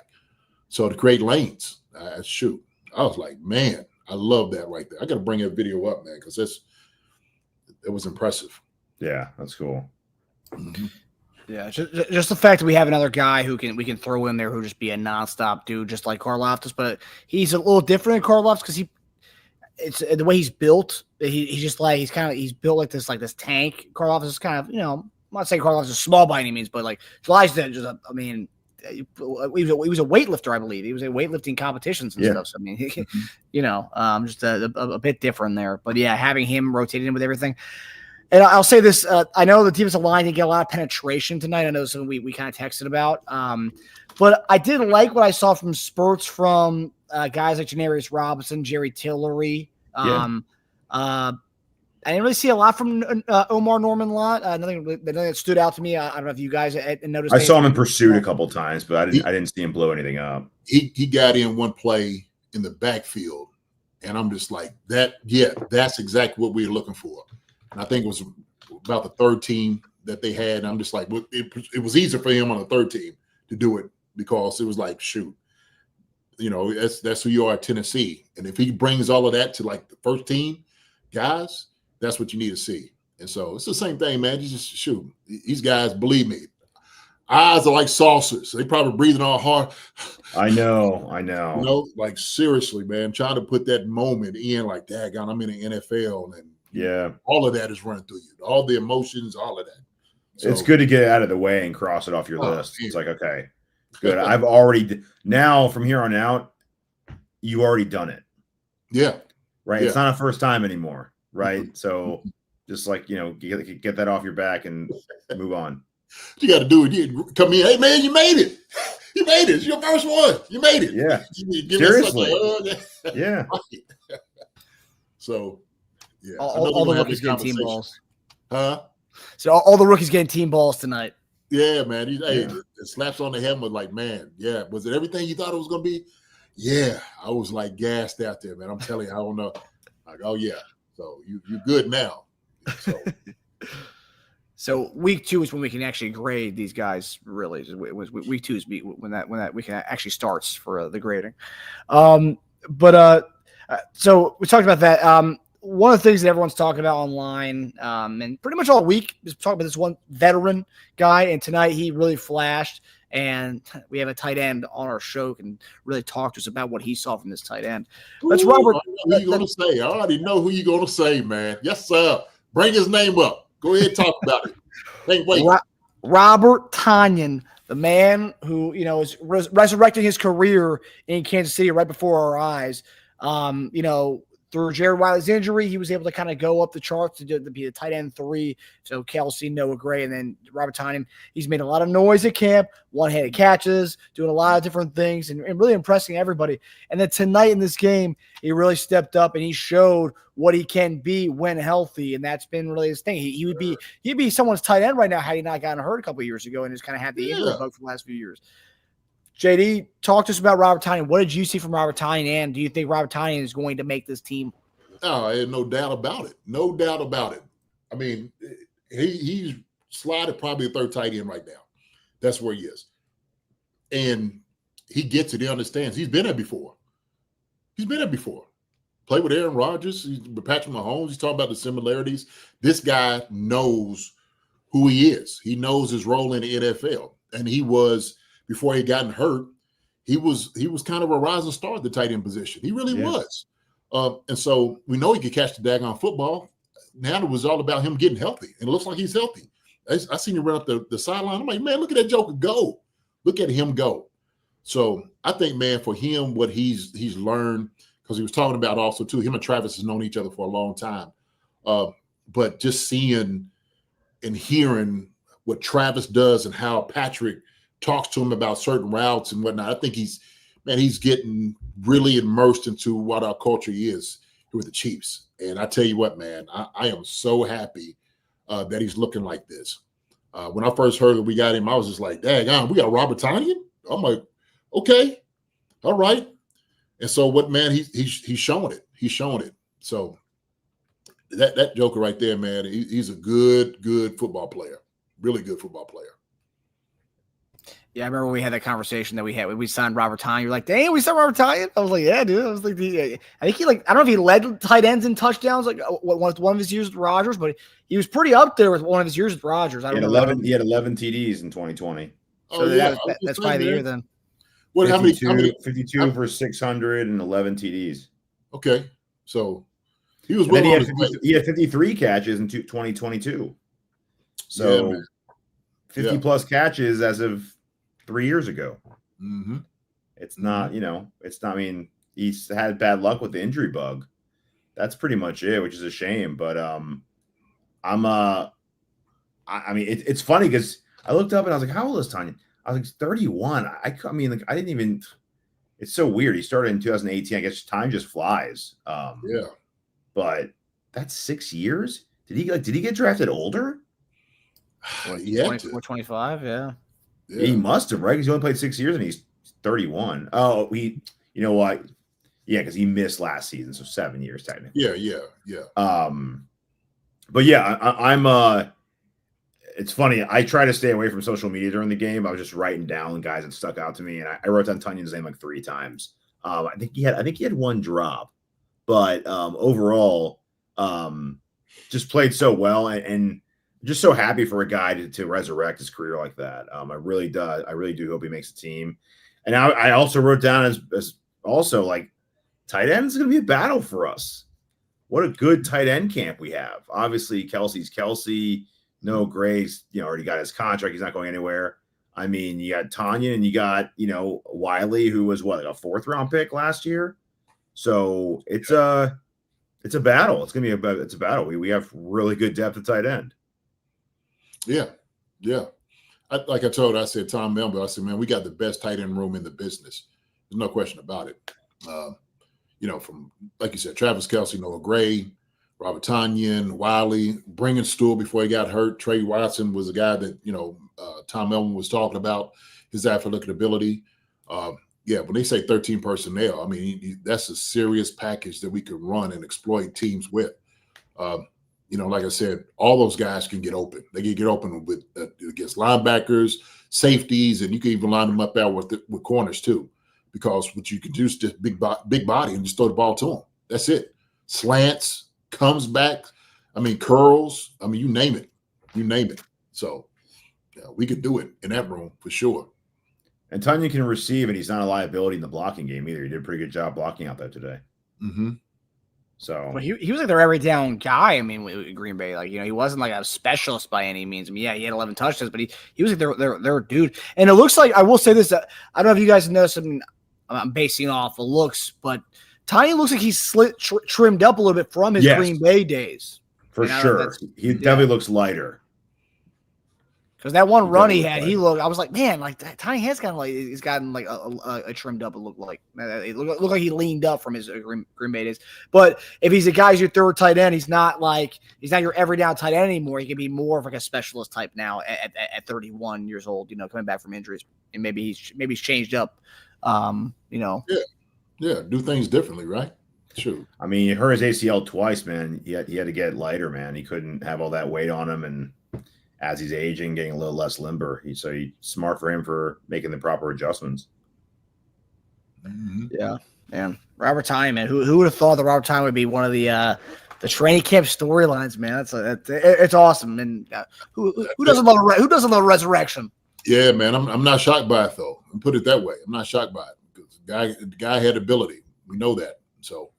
so to create lanes. Shoot, I was like, man, I love that right there. I got to bring that video up, man, because it was impressive. Yeah, that's cool. Mm-hmm. Yeah, just the fact that we have another guy we can throw in there who just be a nonstop dude, just like Karlaftis, but he's a little different than Karlaftis because it's the way he's built. He's built like this tank. Karlaftis is kind of, I'm not saying Karlaftis is small by any means, but like July's he was a weightlifter, I believe. He was in weightlifting competitions and stuff. So just a bit different there. But yeah, having him rotating in with everything. And I'll say this: I know the defensive line didn't get a lot of penetration tonight. I know something we kind of texted about. But I did like what I saw from spurts from guys like Janarius Robinson, Jerry Tillery. I didn't really see a lot from Omar Norman-Lott. Nothing that stood out to me. I don't know if you guys noticed. I saw him in pursuit a couple times, but I didn't see him blow anything up. He got in one play in the backfield, and I'm just like that. Yeah, that's exactly what we were looking for. And I think it was about the third team that they had. And I'm just like, it was easier for him on the third team to do it because it was like, shoot, that's who you are at Tennessee. And if he brings all of that to like the first team guys, that's what you need to see. And so it's the same thing, man. You just shoot. These guys, believe me, eyes are like saucers. They probably breathing all hard. I know. Like seriously, man, trying to put that moment in like, daggone, I'm in the NFL and all of that is running through you. All the emotions, all of that. So, it's good to get it out of the way and cross it off your list. It's like, okay, good. I've already now from here on out, you already done it. Yeah. Right. Yeah. It's not a first time anymore. Right. So just like, get that off your back and move on. You got to do it. You come in. Hey, man, you made it. You made it. It's your first one. You made it. Yeah. Seriously. Yeah. So, yeah. All the rookies getting team balls. Huh? So all the rookies getting team balls tonight. Yeah, man. It slaps on the helmet like, man, yeah. Was it everything you thought it was going to be? Yeah. I was like gassed out there, man. I'm telling you, I don't know. Like, oh, yeah. So you're good now. So week 2 is when we can actually grade these guys. Really, week 2 is when that week actually starts for the grading. So we talked about that. one of the things that everyone's talking about online and pretty much all week is talking about this one veteran guy. And tonight he really flashed. And we have a tight end on our show and really talk to us about what he saw from this tight end. That's Robert. Who you going to say? I already know who you're going to say, man. Yes, sir. Bring his name up. Go ahead and talk about it. Can't wait. Robert Tonyan, the man who, is resurrecting his career in Kansas City right before our eyes. Through Jared Wiley's injury, he was able to kind of go up the charts to be the tight end 3. So Kelsey, Noah Gray, and then Robert Tonyan. He's made a lot of noise at camp, one-handed catches, doing a lot of different things, and really impressing everybody. And then tonight in this game, he really stepped up and he showed what he can be when healthy, and that's been really his thing. He'd be someone's tight end right now had he not gotten hurt a couple of years ago and just kind of had the injury bug for the last few years. JD, talk to us about Robert Tonyan. What did you see from Robert Tonyan, and do you think Robert Tonyan is going to make this team? Oh, I had no doubt about it. No doubt about it. I mean, he's slotted probably a third tight end right now. That's where he is. And he gets it. He understands. He's been there before. Played with Aaron Rodgers, with Patrick Mahomes. He's talking about the similarities. This guy knows who he is. He knows his role in the NFL. And he was, before he gotten hurt, he was kind of a rising star at the tight end position. He really was. And so we know he could catch the daggone football. Now it was all about him getting healthy. And it looks like he's healthy. I seen him run up the sideline. I'm like, man, look at that joker go. Look at him go. So I think, man, for him, what he's learned, because he was talking about also, too, him and Travis has known each other for a long time. But just seeing and hearing what Travis does and how Patrick talks to him about certain routes and whatnot, I think he's getting really immersed into what our culture is with the Chiefs. And I tell you what, man, I am so happy that he's looking like this. When I first heard that we got him, I was just like, dang, we got Robert Tonyan? I'm like, okay, all right. And so what, man, he's showing it. He's showing it. So that joker right there, man, he's a good football player. Really good football player. Yeah, I remember when we had that conversation that we had when we signed Robert Tonyan. You're like, dang, we signed Robert Tonyan? I was like, yeah, dude. I was like, I think I don't know if he led tight ends in touchdowns like one of his years with Rodgers, but he was pretty up there with one of his years with Rodgers. He had 11 TDs in 2020. So that's probably the year then. What? 52, how many? 52 for 600 and 11 TDs. Okay, so he was. He had 53 catches in 2022. So 50 plus catches as of 3 years ago. Mm-hmm. It's not, it's not. I mean, he's had bad luck with the injury bug. That's pretty much it, which is a shame. But it's funny because I looked up and I was like, how old is Tonyan? I was like, 31. I mean, like, I didn't even. It's so weird. He started in 2018. I guess time just flies. But that's 6 years. Did he get drafted older? Well, 24, 25, yeah. He must have, right? Because he only played 6 years and he's 31. Oh, you know what? Yeah, because he missed last season, so 7 years technically. Yeah. But yeah, I'm. It's funny. I try to stay away from social media during the game. I was just writing down guys that stuck out to me, and I wrote down Tonyan's name like 3 times. I think he had one drop, but overall, just played so well and just so happy for a guy to resurrect his career like that. I really do hope he makes the team. And I also wrote down as also like tight end is going to be a battle for us. What a good tight end camp we have. Obviously, Kelsey's Kelsey. No, Gray's, already got his contract. He's not going anywhere. I mean, you got Tonyan and you got, Wiley, who was like a 4th-round pick last year. So it's a battle. It's going to be a battle. We have really good depth at tight end. Yeah. I said Tom Melvin, I said, man, we got the best tight end room in the business. There's no question about it. From, like you said, Travis Kelsey, Noah Gray, Robert Tonyan, Wiley, bringing Stool before he got hurt. Trey Watson was a guy that, Tom Melvin was talking about, his athletic ability. When they say 13 personnel, I mean, that's a serious package that we could run and exploit teams with. Like I said, all those guys can get open. They can get open with against linebackers, safeties, and you can even line them up out with corners too, because what you can do is just big body and just throw the ball to them. That's it. Slants, comes back. I mean, curls. I mean, you name it. You name it. So yeah, we could do it in that room for sure. And Tanya can receive, and he's not a liability in the blocking game either. He did a pretty good job blocking out there today. Mm-hmm. So well, he was like their every down guy. I mean, with Green Bay, like, you know, he wasn't like a specialist by any means. I mean, yeah, he had 11 touchdowns, but he was like their dude. And it looks like, I will say this, I don't know if you guys noticed. I mean, I'm basing off the looks, but Tiny looks like he's trimmed up a little bit from his Green Bay days. For sure, he definitely looks lighter. Because that one run he had, I was like, man, like Tiny has kind of like, he's gotten like a trimmed up. It looked like like he leaned up from his Green Bay days. But if he's a guy's your third tight end, he's not your every down tight end anymore. He can be more of like a specialist type now at 31 years old. You know, coming back from injuries, and maybe he's changed up. You know, yeah, do things differently, right? Sure. I mean, he hurt his ACL twice, man. He had to get lighter, man. He couldn't have all that weight on him, and as he's aging, getting a little less limber. So he's smart for him for making the proper adjustments. Mm-hmm. Yeah, man. Robert Tine, man. Who would have thought that Robert Tine would be one of the training camp storylines, man? It's awesome. And who doesn't love resurrection? Yeah, man. I'm not shocked by it though. I'll put it that way. I'm not shocked by it because the guy had ability. We know that. So.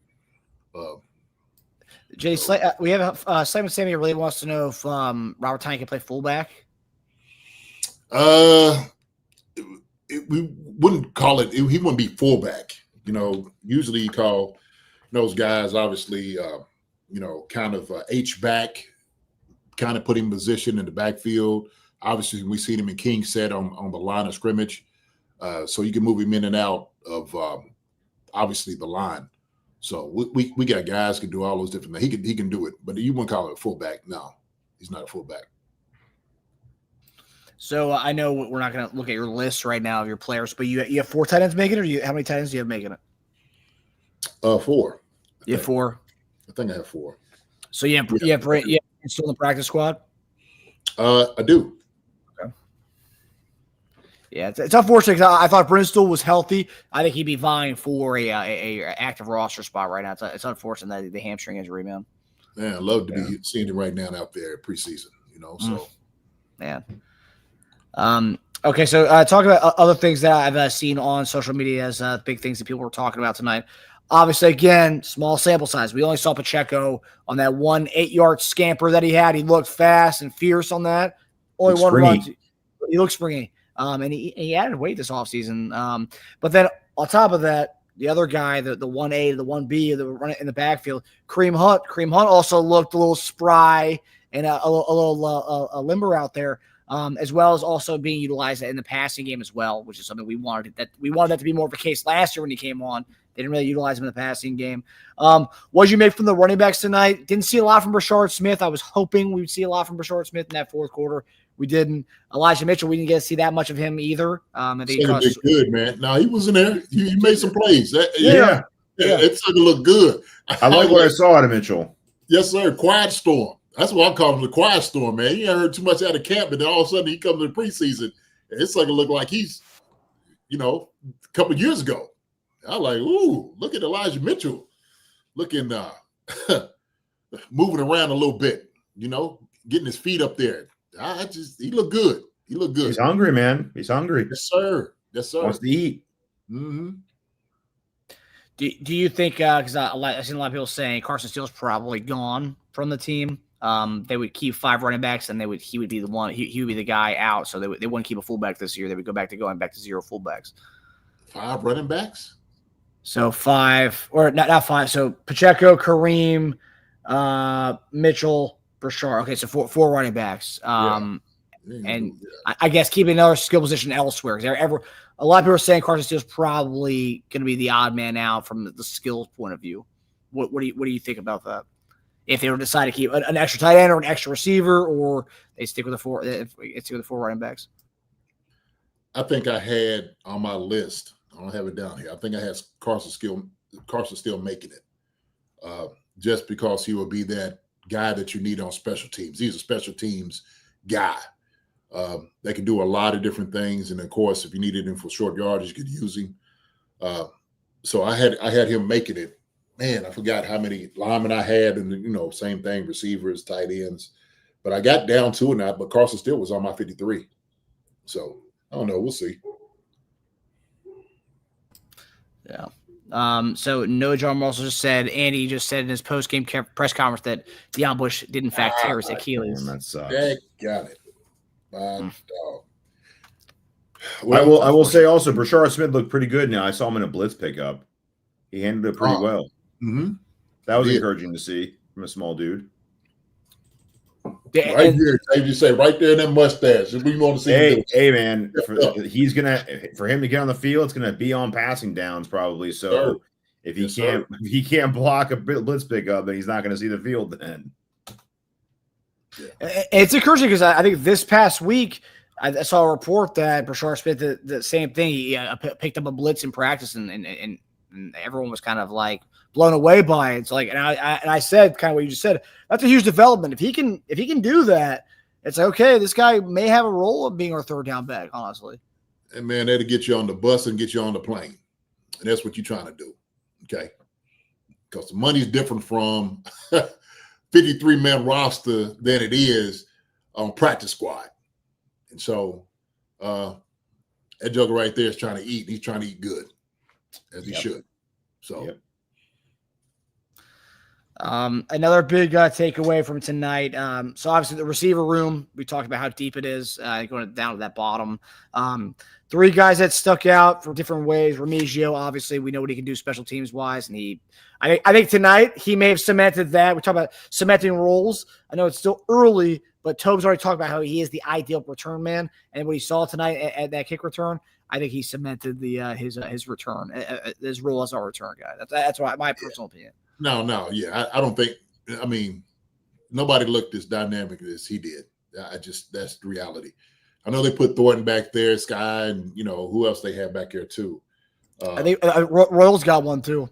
Jay, we have Simon Sammy really wants to know if Robert Tine can play fullback. We wouldn't call it. He wouldn't be fullback. You know, usually you call those guys obviously, kind of H back, kind of put him in position in the backfield. Obviously, we seen him in King set on the line of scrimmage, so you can move him in and out of obviously the line. So we got guys can do all those different things. He can do it, but you wouldn't call it a fullback. No, he's not a fullback. So I know we're not going to look at your list right now of your players, but you have 4 tight ends making it, or how many tight ends do you have making it? 4. You have 4. I think I have 4. So you have still in the practice squad? I do. Yeah, it's unfortunate because I thought Bristol was healthy. I think he'd be vying for a active roster spot right now. It's unfortunate that the hamstring injury, man. Man, I'd love to be seeing him right now out there at preseason, you know. So, man. Okay, so talk about other things that I've seen on social media as big things that people were talking about tonight. Obviously, again, small sample size. We only saw Pacheco on that 1 8-yard scamper that he had. He looked fast and fierce on that. Only one run. He looked springy. And he added weight this offseason. But then on top of that, the other guy, the 1A, the 1B, the run in the backfield, Kareem Hunt. Kareem Hunt also looked a little spry and a little limber out there, as well as also being utilized in the passing game as well, which is something we wanted that to be more of a case last year when he came on. They didn't really utilize him in the passing game. What did you make from the running backs tonight? Didn't see a lot from Brashard Smith. I was hoping we'd see a lot from Brashard Smith in that fourth quarter. We didn't. Elijah Mitchell, we didn't get to see that much of him either. I think he did good, man. No, he was in there. He made some plays. Yeah. It started to look good. I like what I saw out of Mitchell. Yes, sir. Quiet storm. That's what I call him, the quiet storm, man. You ain't heard too much out of camp, but then all of a sudden he comes to the preseason. And it's like it look like he's, a couple of years ago. I was like, ooh, look at Elijah Mitchell looking, moving around a little bit, getting his feet up there. He looked good. He looked good. He's hungry, man. He's hungry. Yes, sir. Yes, sir. Wants to eat. Mm-hmm. Do you think, because I've seen a lot of people saying Carson Steele's probably gone from the team, they would keep 5 running backs and he would be the one, he would be the guy out. So they wouldn't keep a fullback this year. They would go back to 0 fullbacks. 5 running backs? So 5, or not 5. So Pacheco, Kareem, Mitchell, Brashard. Okay, so 4 running backs. And I guess keeping another skill position elsewhere. A lot of people are saying Carson Steele's probably going to be the odd man out from the skills point of view. What do you think about that? If they were to decide to keep an extra tight end or an extra receiver, or they stick with the 4 running backs. I think I had on my list. I don't have it down here. I think I had Carson Steele making it, just because he will be that guy that you need on special teams. He's a special teams guy. They can do a lot of different things, and of course, if you needed him for short yardage, you could use him. So I had him making it man, I forgot how many linemen I had, and same thing, receivers, tight ends. But I got down to it now. But Carson still was on my 53. So I don't know. We'll see. Yeah. So Noah John also just said, Andy just said in his post-game press conference that Deion Bush did in fact tear his Achilles. That sucks. Got it. Dog. Well, I will say also, Brashard Smith looked pretty good now. I saw him in a blitz pickup. He handled it pretty well. Mm-hmm. That was encouraging to see from a small dude. Right here, you say right there in that mustache. We want to see. Hey, man, for him to get on the field, it's gonna be on passing downs probably. So if he can't block a blitz pickup, then he's not gonna see the field then. Yeah. It's encouraging because I think this past week I saw a report that Brashard Smith did the same thing. He picked up a blitz in practice, and everyone was kind of like blown away by it. It's like, and I said kind of what you just said. That's a huge development. If he can do that, it's okay. This guy may have a role of being our third down back, honestly. And man, that'll get you on the bus and get you on the plane, and that's what you're trying to do, okay? Because the money's different from 53-man roster than it is on practice squad, and so that joker right there is trying to eat. He's trying to eat good, as he should. So. Yep. Another big takeaway from tonight. So obviously the receiver room, we talked about how deep it is, going down to that bottom. Three guys that stuck out for different ways. Remigio, obviously, we know what he can do special teams wise, and I think tonight he may have cemented that. We talk about cementing roles. I know it's still early, but Tobe's already talked about how he is the ideal return man, and what he saw tonight at that kick return, I think he cemented his return, his role as our return guy. That's my personal opinion. No, yeah, I don't think. I mean, nobody looked as dynamic as he did. That's the reality. I know they put Thornton back there, Sky, and who else they have back there too. I think Royals got one too.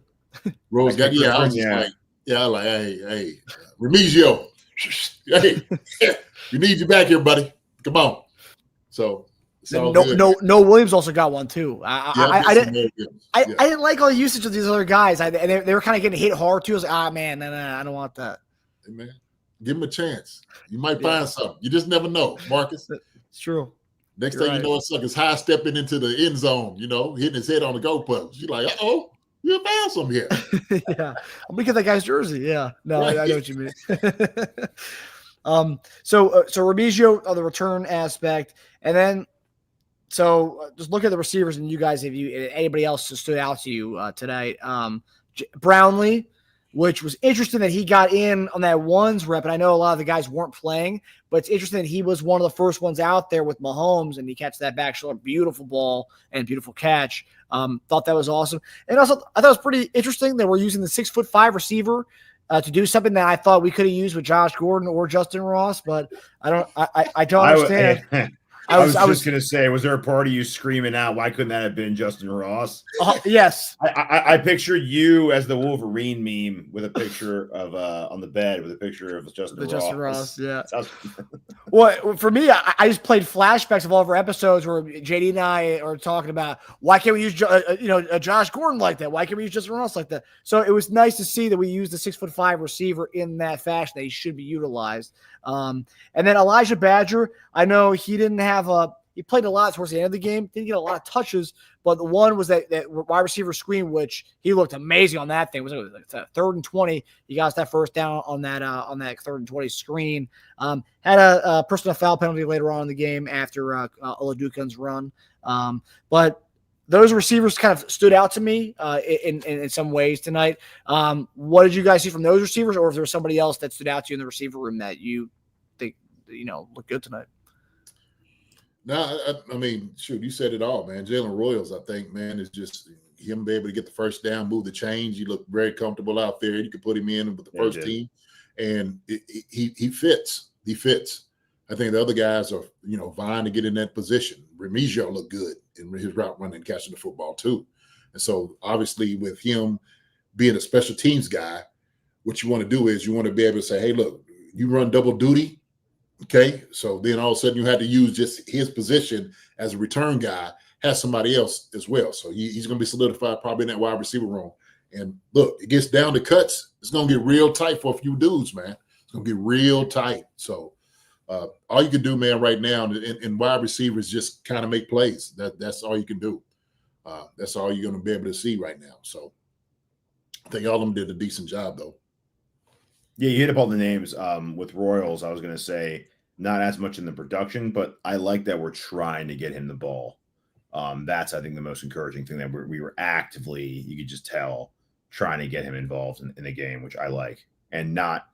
Royals got I was like, hey, Remigio, hey, we need you back here, buddy. Come on. So. No, Williams also got one too. I didn't like all the usage of these other guys. They were kind of getting hit hard too. I was like, man, no, I don't want that. Hey, man, give him a chance. You might find something. You just never know, Marcus. It's true. Next thing you know, it's like his high stepping into the end zone. Hitting his head on the goalpost. You're like, you found some here. Yeah, I'm gonna get that guy's jersey. Yeah, no, right. I know what you mean. So Remigio on the return aspect, and then. So just look at the receivers, and you guys, if anybody else stood out to you tonight, Brownlee, which was interesting that he got in on that ones rep. And I know a lot of the guys weren't playing, but it's interesting that he was one of the first ones out there with Mahomes, and he catches that back shoulder, beautiful ball and beautiful catch. Thought that was awesome. And also I thought it was pretty interesting that we're using the 6'5" receiver to do something that I thought we could have used with Josh Gordon or Justin Ross, but I don't understand. I was just going to say, was there a part of you screaming out, why couldn't that have been Justin Ross? Yes. I picture you as the Wolverine meme with a picture of on the bed with a picture of Justin Ross. Yeah. Well, for me, I just played flashbacks of all of our episodes where JD and I are talking about why can't we use Josh Gordon like that? Why can't we use Justin Ross like that? So it was nice to see that we used the 6'5" receiver in that fashion, that he should be utilized. And then Elijah Badger, I know he didn't have he played a lot towards the end of the game, didn't get a lot of touches, but the one was that wide receiver screen, which he looked amazing on that thing. It was like 3rd and 20. He got us that first down on that 3rd and 20 screen. Had a personal foul penalty later on in the game after Olajuwon's run. But those receivers kind of stood out to me in some ways tonight. What did you guys see from those receivers, or if there was somebody else that stood out to you in the receiver room that you think looked good tonight? No, I mean, shoot, you said it all, man. Jalen Royals, I think, man, is just him be able to get the first down, move the chains. You look very comfortable out there. You can put him in with the first team, and he fits. He fits. I think the other guys are, vying to get in that position. Remigio looked good in his route running and catching the football too. And so obviously with him being a special teams guy, what you want to do is you want to be able to say, hey, look, you run double duty. Okay, so then all of a sudden you had to use just his position as a return guy, has somebody else as well. So he's going to be solidified probably in that wide receiver room. And look, it gets down to cuts. It's going to get real tight for a few dudes, man. It's going to get real tight. So all you can do, man, right now, and wide receivers just kind of make plays. That's all you can do. That's all you're going to be able to see right now. So I think all of them did a decent job, though. Yeah, you hit up all the names. With Royals, I was going to say not as much in the production, but I like that we're trying to get him the ball. That's, I think, the most encouraging thing, that we were actively, you could just tell, trying to get him involved in the game, which I like. And not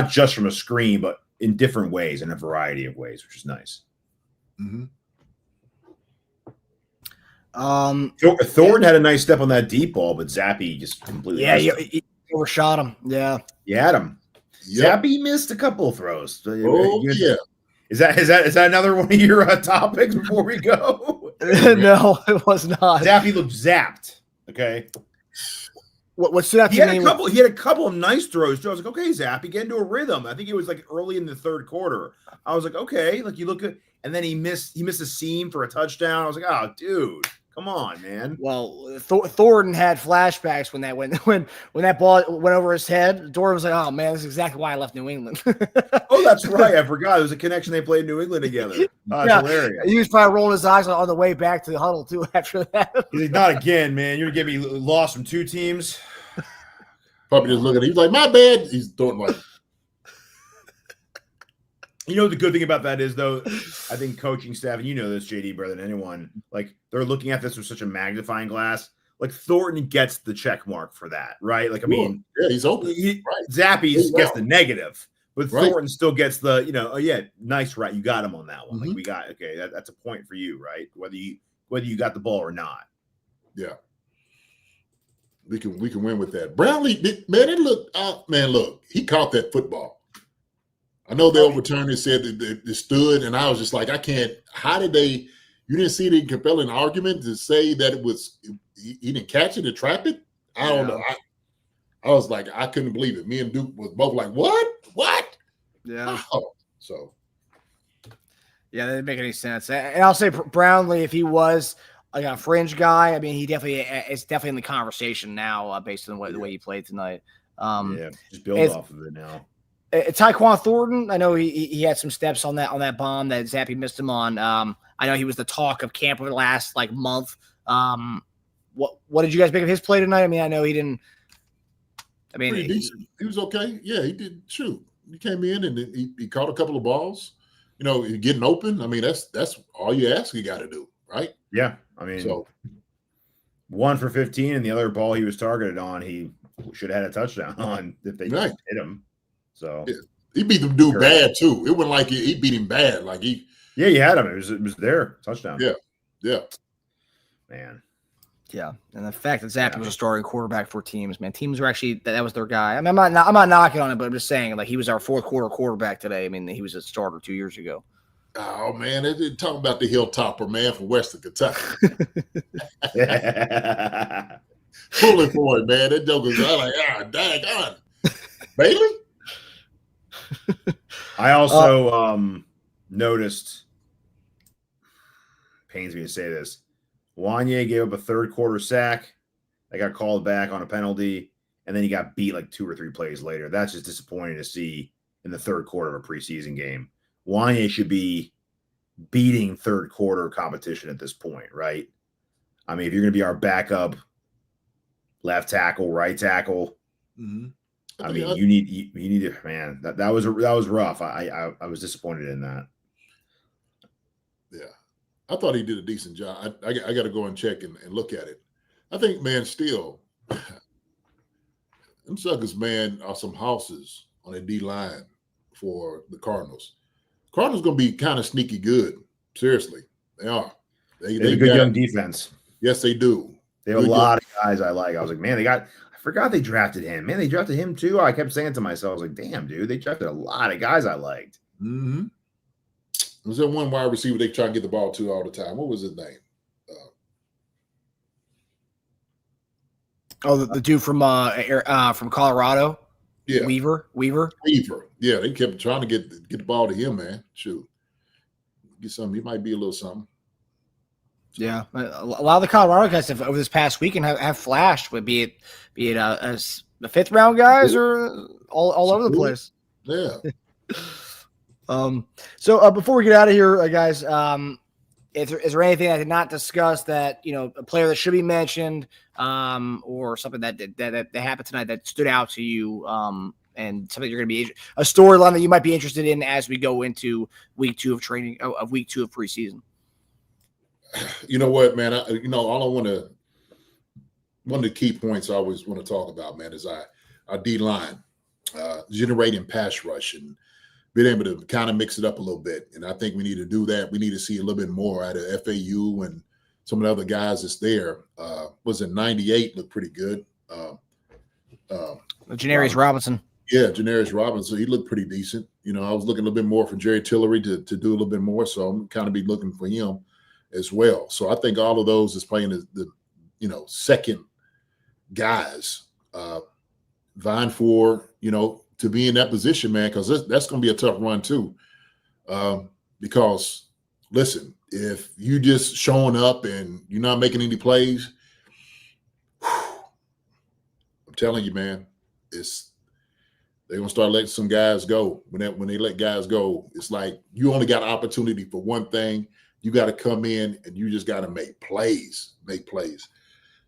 just from a screen, but in different ways, in a variety of ways, which is nice. Mm-hmm. Thornton had a nice step on that deep ball, but Zappy just completely he overshot him. Yeah. You had him. Yep. Zappy missed a couple of throws. Yeah. Is that another one of your topics before we go? No, it was not. Zappy looked zapped. Okay. What stood out to me? He had a couple of nice throws too. I was like, okay, Zappy, get into a rhythm. I think it was like early in the third quarter. I was like, okay, like you look good. And then he missed a seam for a touchdown. I was like, oh, dude, come on, man. Well, Thornton had flashbacks when that ball went over his head. Thornton was like, oh man, this is exactly why I left New England. Oh, that's right. I forgot. It was a connection. They played in New England together. Oh, yeah. Hilarious. He was probably rolling his eyes on the way back to the huddle too after that. He's like, not again, man. You're going to get me lost from two teams. Probably just looking at him. He's like, my bad. He's throwing like. You know, the good thing about that is, though, I think coaching staff, and you know this, JD, better than anyone, like they're looking at this with such a magnifying glass. Like Thornton gets the check mark for that, right? Like, I mean, yeah, he's open. Right. Zappy gets the negative, but right. Thornton still gets the, oh yeah, nice, right? You got him on that one. Mm-hmm. Like we got, okay, that's a point for you, right? Whether you got the ball or not. Yeah. We can win with that. Brownlee, man, it looked out, man. Look, he caught that football. I know they overturned and said that it stood, and I was just like, I can't. How did they? You didn't see the compelling argument to say that it was he didn't catch it and trap it? I don't know. I was like, I couldn't believe it. Me and Duke was both like, what? Yeah. Oh, so. Yeah, that didn't make any sense. And I'll say Brownlee, if he was like a fringe guy, I mean, he it's definitely in the conversation now based on the way he played tonight. Just build off of it now. Tyquan Thornton, I know he had some steps on that bomb that Zappy missed him on. I know he was the talk of camp over the last month. What did you guys make of his play tonight? I mean, I know he didn't. I mean, he was okay. Yeah, he did shoot. He came in and he caught a couple of balls. Getting open. I mean, that's all you ask. You got to do, right? Yeah, I mean, 1 for 15, and the other ball he was targeted on, he should have had a touchdown on if they hit him. So yeah. He beat the dude bad too. It wasn't like he beat him bad. Like he had him. It was there. Touchdown. Yeah. Man. Yeah. And the fact that Zappy was a starting quarterback for teams, man. Teams were actually that was their guy. I mean, I'm not knocking on it, but I'm just saying, like, he was our fourth quarter quarterback today. I mean, he was a starter 2 years ago. Oh man, they're talking about the hilltopper, man, from Western Kentucky. Pulling for it, man. That joke was like, daggone. Bailey? I also noticed, pains me to say this, Wanye gave up a third quarter sack. They got called back on a penalty, and then he got beat like 2 or 3 plays later. That's just disappointing to see in the third quarter of a preseason game. Wanye should be beating third quarter competition at this point, right? I mean, if you're going to be our backup left tackle, right tackle, I mean, you need to, man. That was rough. I was disappointed in that. Yeah, I thought he did a decent job. I got to go and check and look at it. I think, man, still, them suckers, man, are some houses on a D line for the Cardinals. Cardinals going to be kind of sneaky good. Seriously, they are. They have a good young defense. Yes, they do. They have a lot of guys I like. I was like, man, I forgot they drafted him. Man, they drafted him too. I kept saying to myself, I was like, damn, dude, they drafted a lot of guys I liked. Mm-hmm. Was there one wide receiver they try to get the ball to all the time? What was his name? The dude from Colorado. Yeah, Weaver. Yeah, they kept trying to get the ball to him, man. Shoot, get something. He might be a little something. Yeah, a lot of the Colorado guys have, over this past weekend have flashed. Would be it as the 5th round guys or all over the place. Yeah. So before we get out of here, guys, is there anything I did not discuss that a player that should be mentioned, or something that happened tonight that stood out to you, and something you're going to be a storyline that you might be interested in as we go into week 2 of training, of week 2 of preseason? You know what, man? One of the key points I always want to talk about, man, is our D line, generating pass rush and being able to kind of mix it up a little bit. And I think we need to do that. We need to see a little bit more out of FAU and some of the other guys that's there. Was it 98? Looked pretty good. Janarius Robinson. Yeah, Janarius Robinson. He looked pretty decent. I was looking a little bit more for Jerry Tillery to do a little bit more. So I'm kind of be looking for him as well. So I think all of those is playing the second guys vying for, to be in that position, man, because that's going to be a tough run too. Because listen, if you just showing up and you're not making any plays, I'm telling you, man, they're going to start letting some guys go. When they let guys go, it's like you only got an opportunity for one thing. You got to come in and you just got to make plays.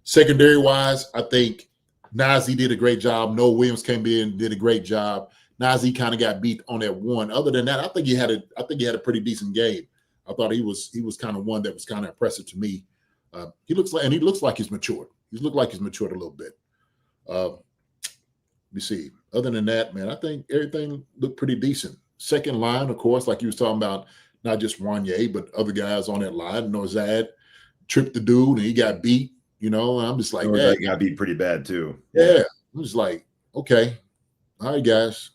Secondary wise, I think Najee did a great job. Noah Williams came in, did a great job. Najee kind of got beat on that one. Other than that, I think he had a pretty decent game. I thought he was kind of one that was kind of impressive to me. He looks like he's matured. He's looked like he's matured a little bit. Let me see. Other than that, man, I think everything looked pretty decent. Second line, of course, like you was talking about, not just Wanye, but other guys on that line. Nozad tripped the dude and he got beat, and I'm just like, yeah. Got beat pretty bad too. Yeah. I'm just like, okay. All right, guys.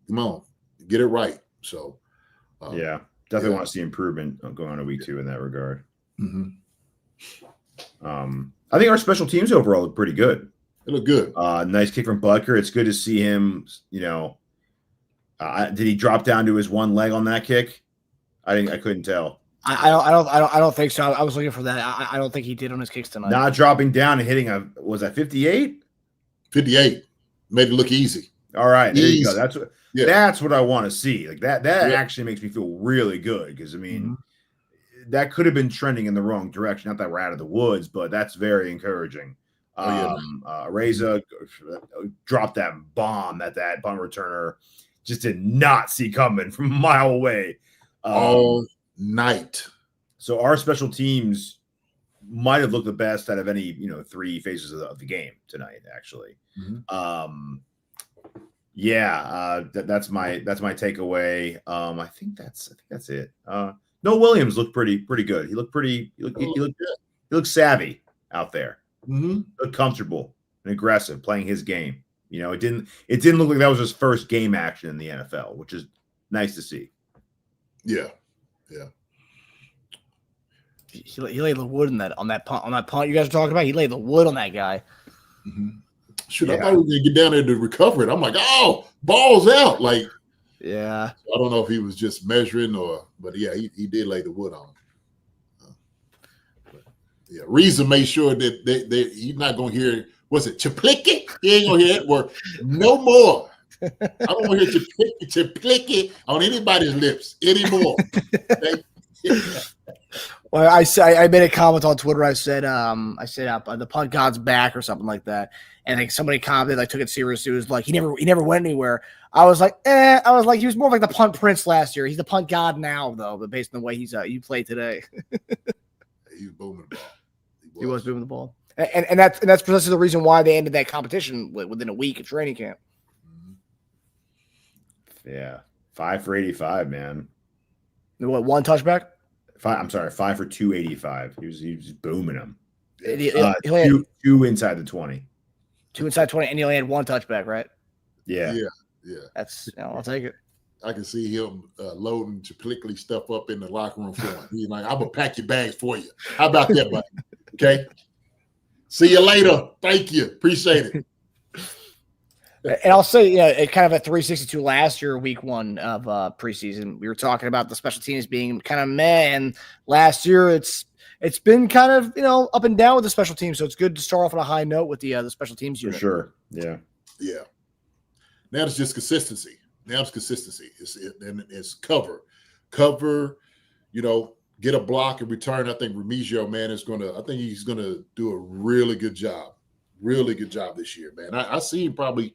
Come on. Get it right. So definitely want to see improvement going on to week 2 in that regard. Mm-hmm. I think our special teams overall look pretty good. It looked good. Nice kick from Butker. It's good to see him, did he drop down to his one leg on that kick? I couldn't tell. I don't think so. I was looking for that. I don't think he did on his kicks tonight. Not dropping down and hitting was that 58? 58. Made it look easy. All right, there Easy. you go. That's what I want to see. Like that actually makes me feel really good because that could have been trending in the wrong direction. Not that we're out of the woods, but that's very encouraging. Reza dropped that bomb that punt returner just did not see coming from a mile away. All night. So our special teams might have looked the best out of any 3 phases of the game tonight. Actually, that's my takeaway. I think that's it. No, Williams looked pretty good. He looked pretty. He looked savvy out there. Looked comfortable and aggressive, playing his game. It didn't look like that was his first game action in the NFL, which is nice to see. Yeah. He laid the wood on that punt you guys are talking about. He laid the wood on that guy. Shoot, I thought we were gonna get down there to recover it. I'm like, oh, ball's out. Like, yeah. I don't know if he was just measuring but yeah, he did lay the wood on him. Reza made sure that he's not gonna hear. Was it Chiplicky? He ain't gonna hear that word no more. I don't want to hear Chiplicky on anybody's lips anymore. Well, I made a comment on Twitter. I said the punt god's back or something like that, and like somebody commented, I took it seriously. It was like he never went anywhere. I was like, he was more like the punt prince last year. He's the punt god now, though, but based on the way you played today. He was booming the ball. He was booming the ball, and that's precisely the reason why they ended that competition within a week of training camp. Yeah, 5 for 85, man. What, 1 touchback? 5 for 285. He was booming them. He had 2 inside the 20. 2 inside 20, and he only had 1 touchback, right? Yeah. That's I'll take it. I can see him loading Chiplicky stuff up in the locker room for him. He's like, I'm gonna pack your bags for you. How about that, buddy? Okay. See you later. Thank you. Appreciate it. And I'll say, it kind of a 362 last year, week 1 of preseason. We were talking about the special teams being kind of meh, and last year it's it's been kind of, up and down with the special teams. So it's good to start off on a high note with the special teams For unit. sure. Yeah. Yeah. Now it's just consistency. It's cover, get a block and return. I think Remigio, man, he's gonna do a really good job this year, man. I see him probably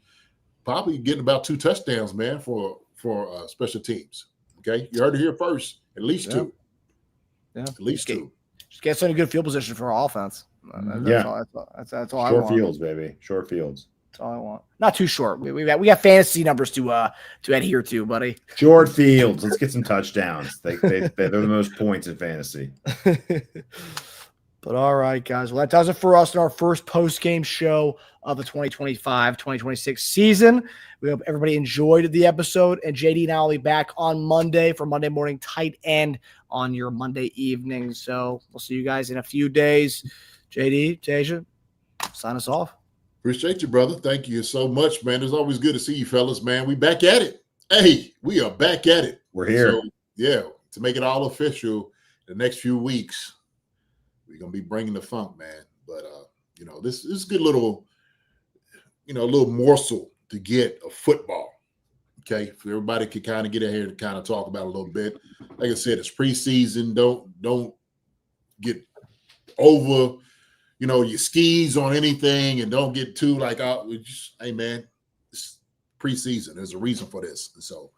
getting about 2 touchdowns, man, for special teams. Okay, you heard it here first. At least 2. Yeah, at least 2. Just get some good field position for our offense. That's all I want. Short fields, baby. Short fields. That's all I want. Not too short. We got fantasy numbers to adhere to, buddy. Short fields. Let's get some touchdowns. They're the most points in fantasy. But all right, guys. Well, that does it for us in our first post-game show of the 2025-2026 season. We hope everybody enjoyed the episode. And JD and I will be back on Monday for Monday morning tight end on your Monday evening. So we'll see you guys in a few days. JD, Teja, sign us off. Appreciate you, brother. Thank you so much, man. It's always good to see you, fellas, man. We back at it. Hey, we are back at it. We're here. So, yeah, to make it all official the next few weeks, we're going to be bringing the funk, man. But, this is a good little, little morsel to get of football. Okay, for everybody can kind of get in here and kind of talk about it a little bit. Like I said, it's preseason. Don't get over, your skis on anything, and don't get too hey man, it's preseason. There's a reason for this. And so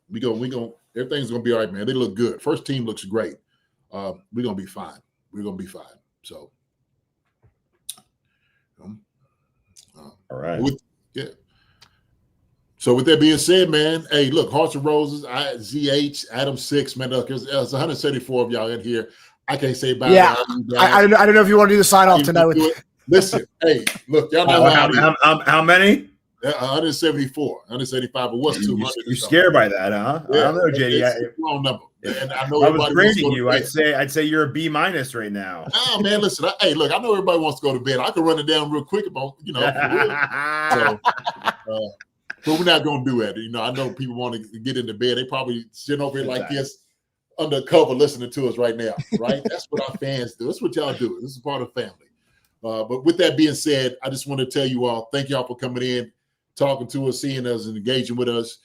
we go. Everything's gonna be all right, man. They look good. First team looks great. We're gonna be fine. So, all right. So with that being said, man, hey, look, Hearts and Roses, ZH, Adam 6, man, look, there's 174 of y'all in here. I can't say bye. Yeah, I don't know if you want to do the sign off tonight. Listen, hey, look, y'all know how many? 174, 175, but what's 200? You're scared by that, huh? Yeah, I don't know, JD. It's a wrong number. And I know I was everybody grading wants to you. go to bed. I'd say you're a B- right now. Oh man, listen. Hey, look, I know everybody wants to go to bed. I can run it down real quick about, for real. So, but we're not gonna do that. I know people want to get into bed. They probably sitting over here like this, undercover, listening to us right now. Right? That's what our fans do. That's what y'all do. This is part of family. But with that being said, I just want to tell you all, thank y'all for coming in, talking to us, seeing us, and engaging with us.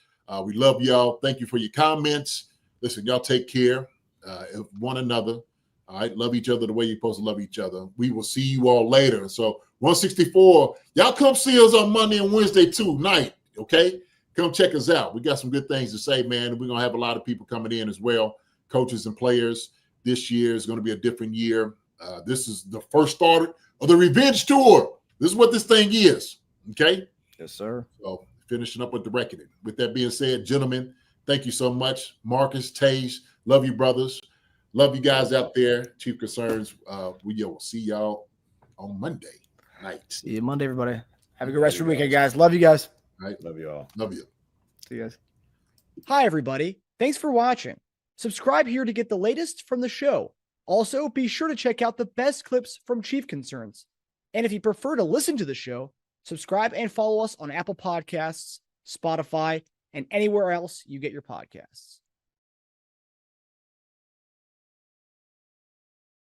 We love y'all. Thank you for your comments. Listen, y'all take care of one another. All right, love each other the way you're supposed to love each other. We will see you all later. So 164, y'all come see us on Monday and Wednesday night. Okay, come check us out. We got some good things to say, man. We're gonna have a lot of people coming in as well, coaches and players. This year is going to be a different year. This is the first start of the revenge tour. This is what this thing is. Okay. Yes, sir. So finishing up with the reckoning. With that being said, gentlemen, thank you so much. Marcus, Tage, love you, brothers. Love you guys out there. Chief Concerns. We will see y'all on Monday night. See you Monday, everybody. Have a good rest of your weekend, guys. Love you guys. All right. Love you all. Love you. See you guys. Hi, everybody. Thanks for watching. Subscribe here to get the latest from the show. Also, be sure to check out the best clips from Chief Concerns. And if you prefer to listen to the show, subscribe and follow us on Apple Podcasts, Spotify, and anywhere else you get your podcasts.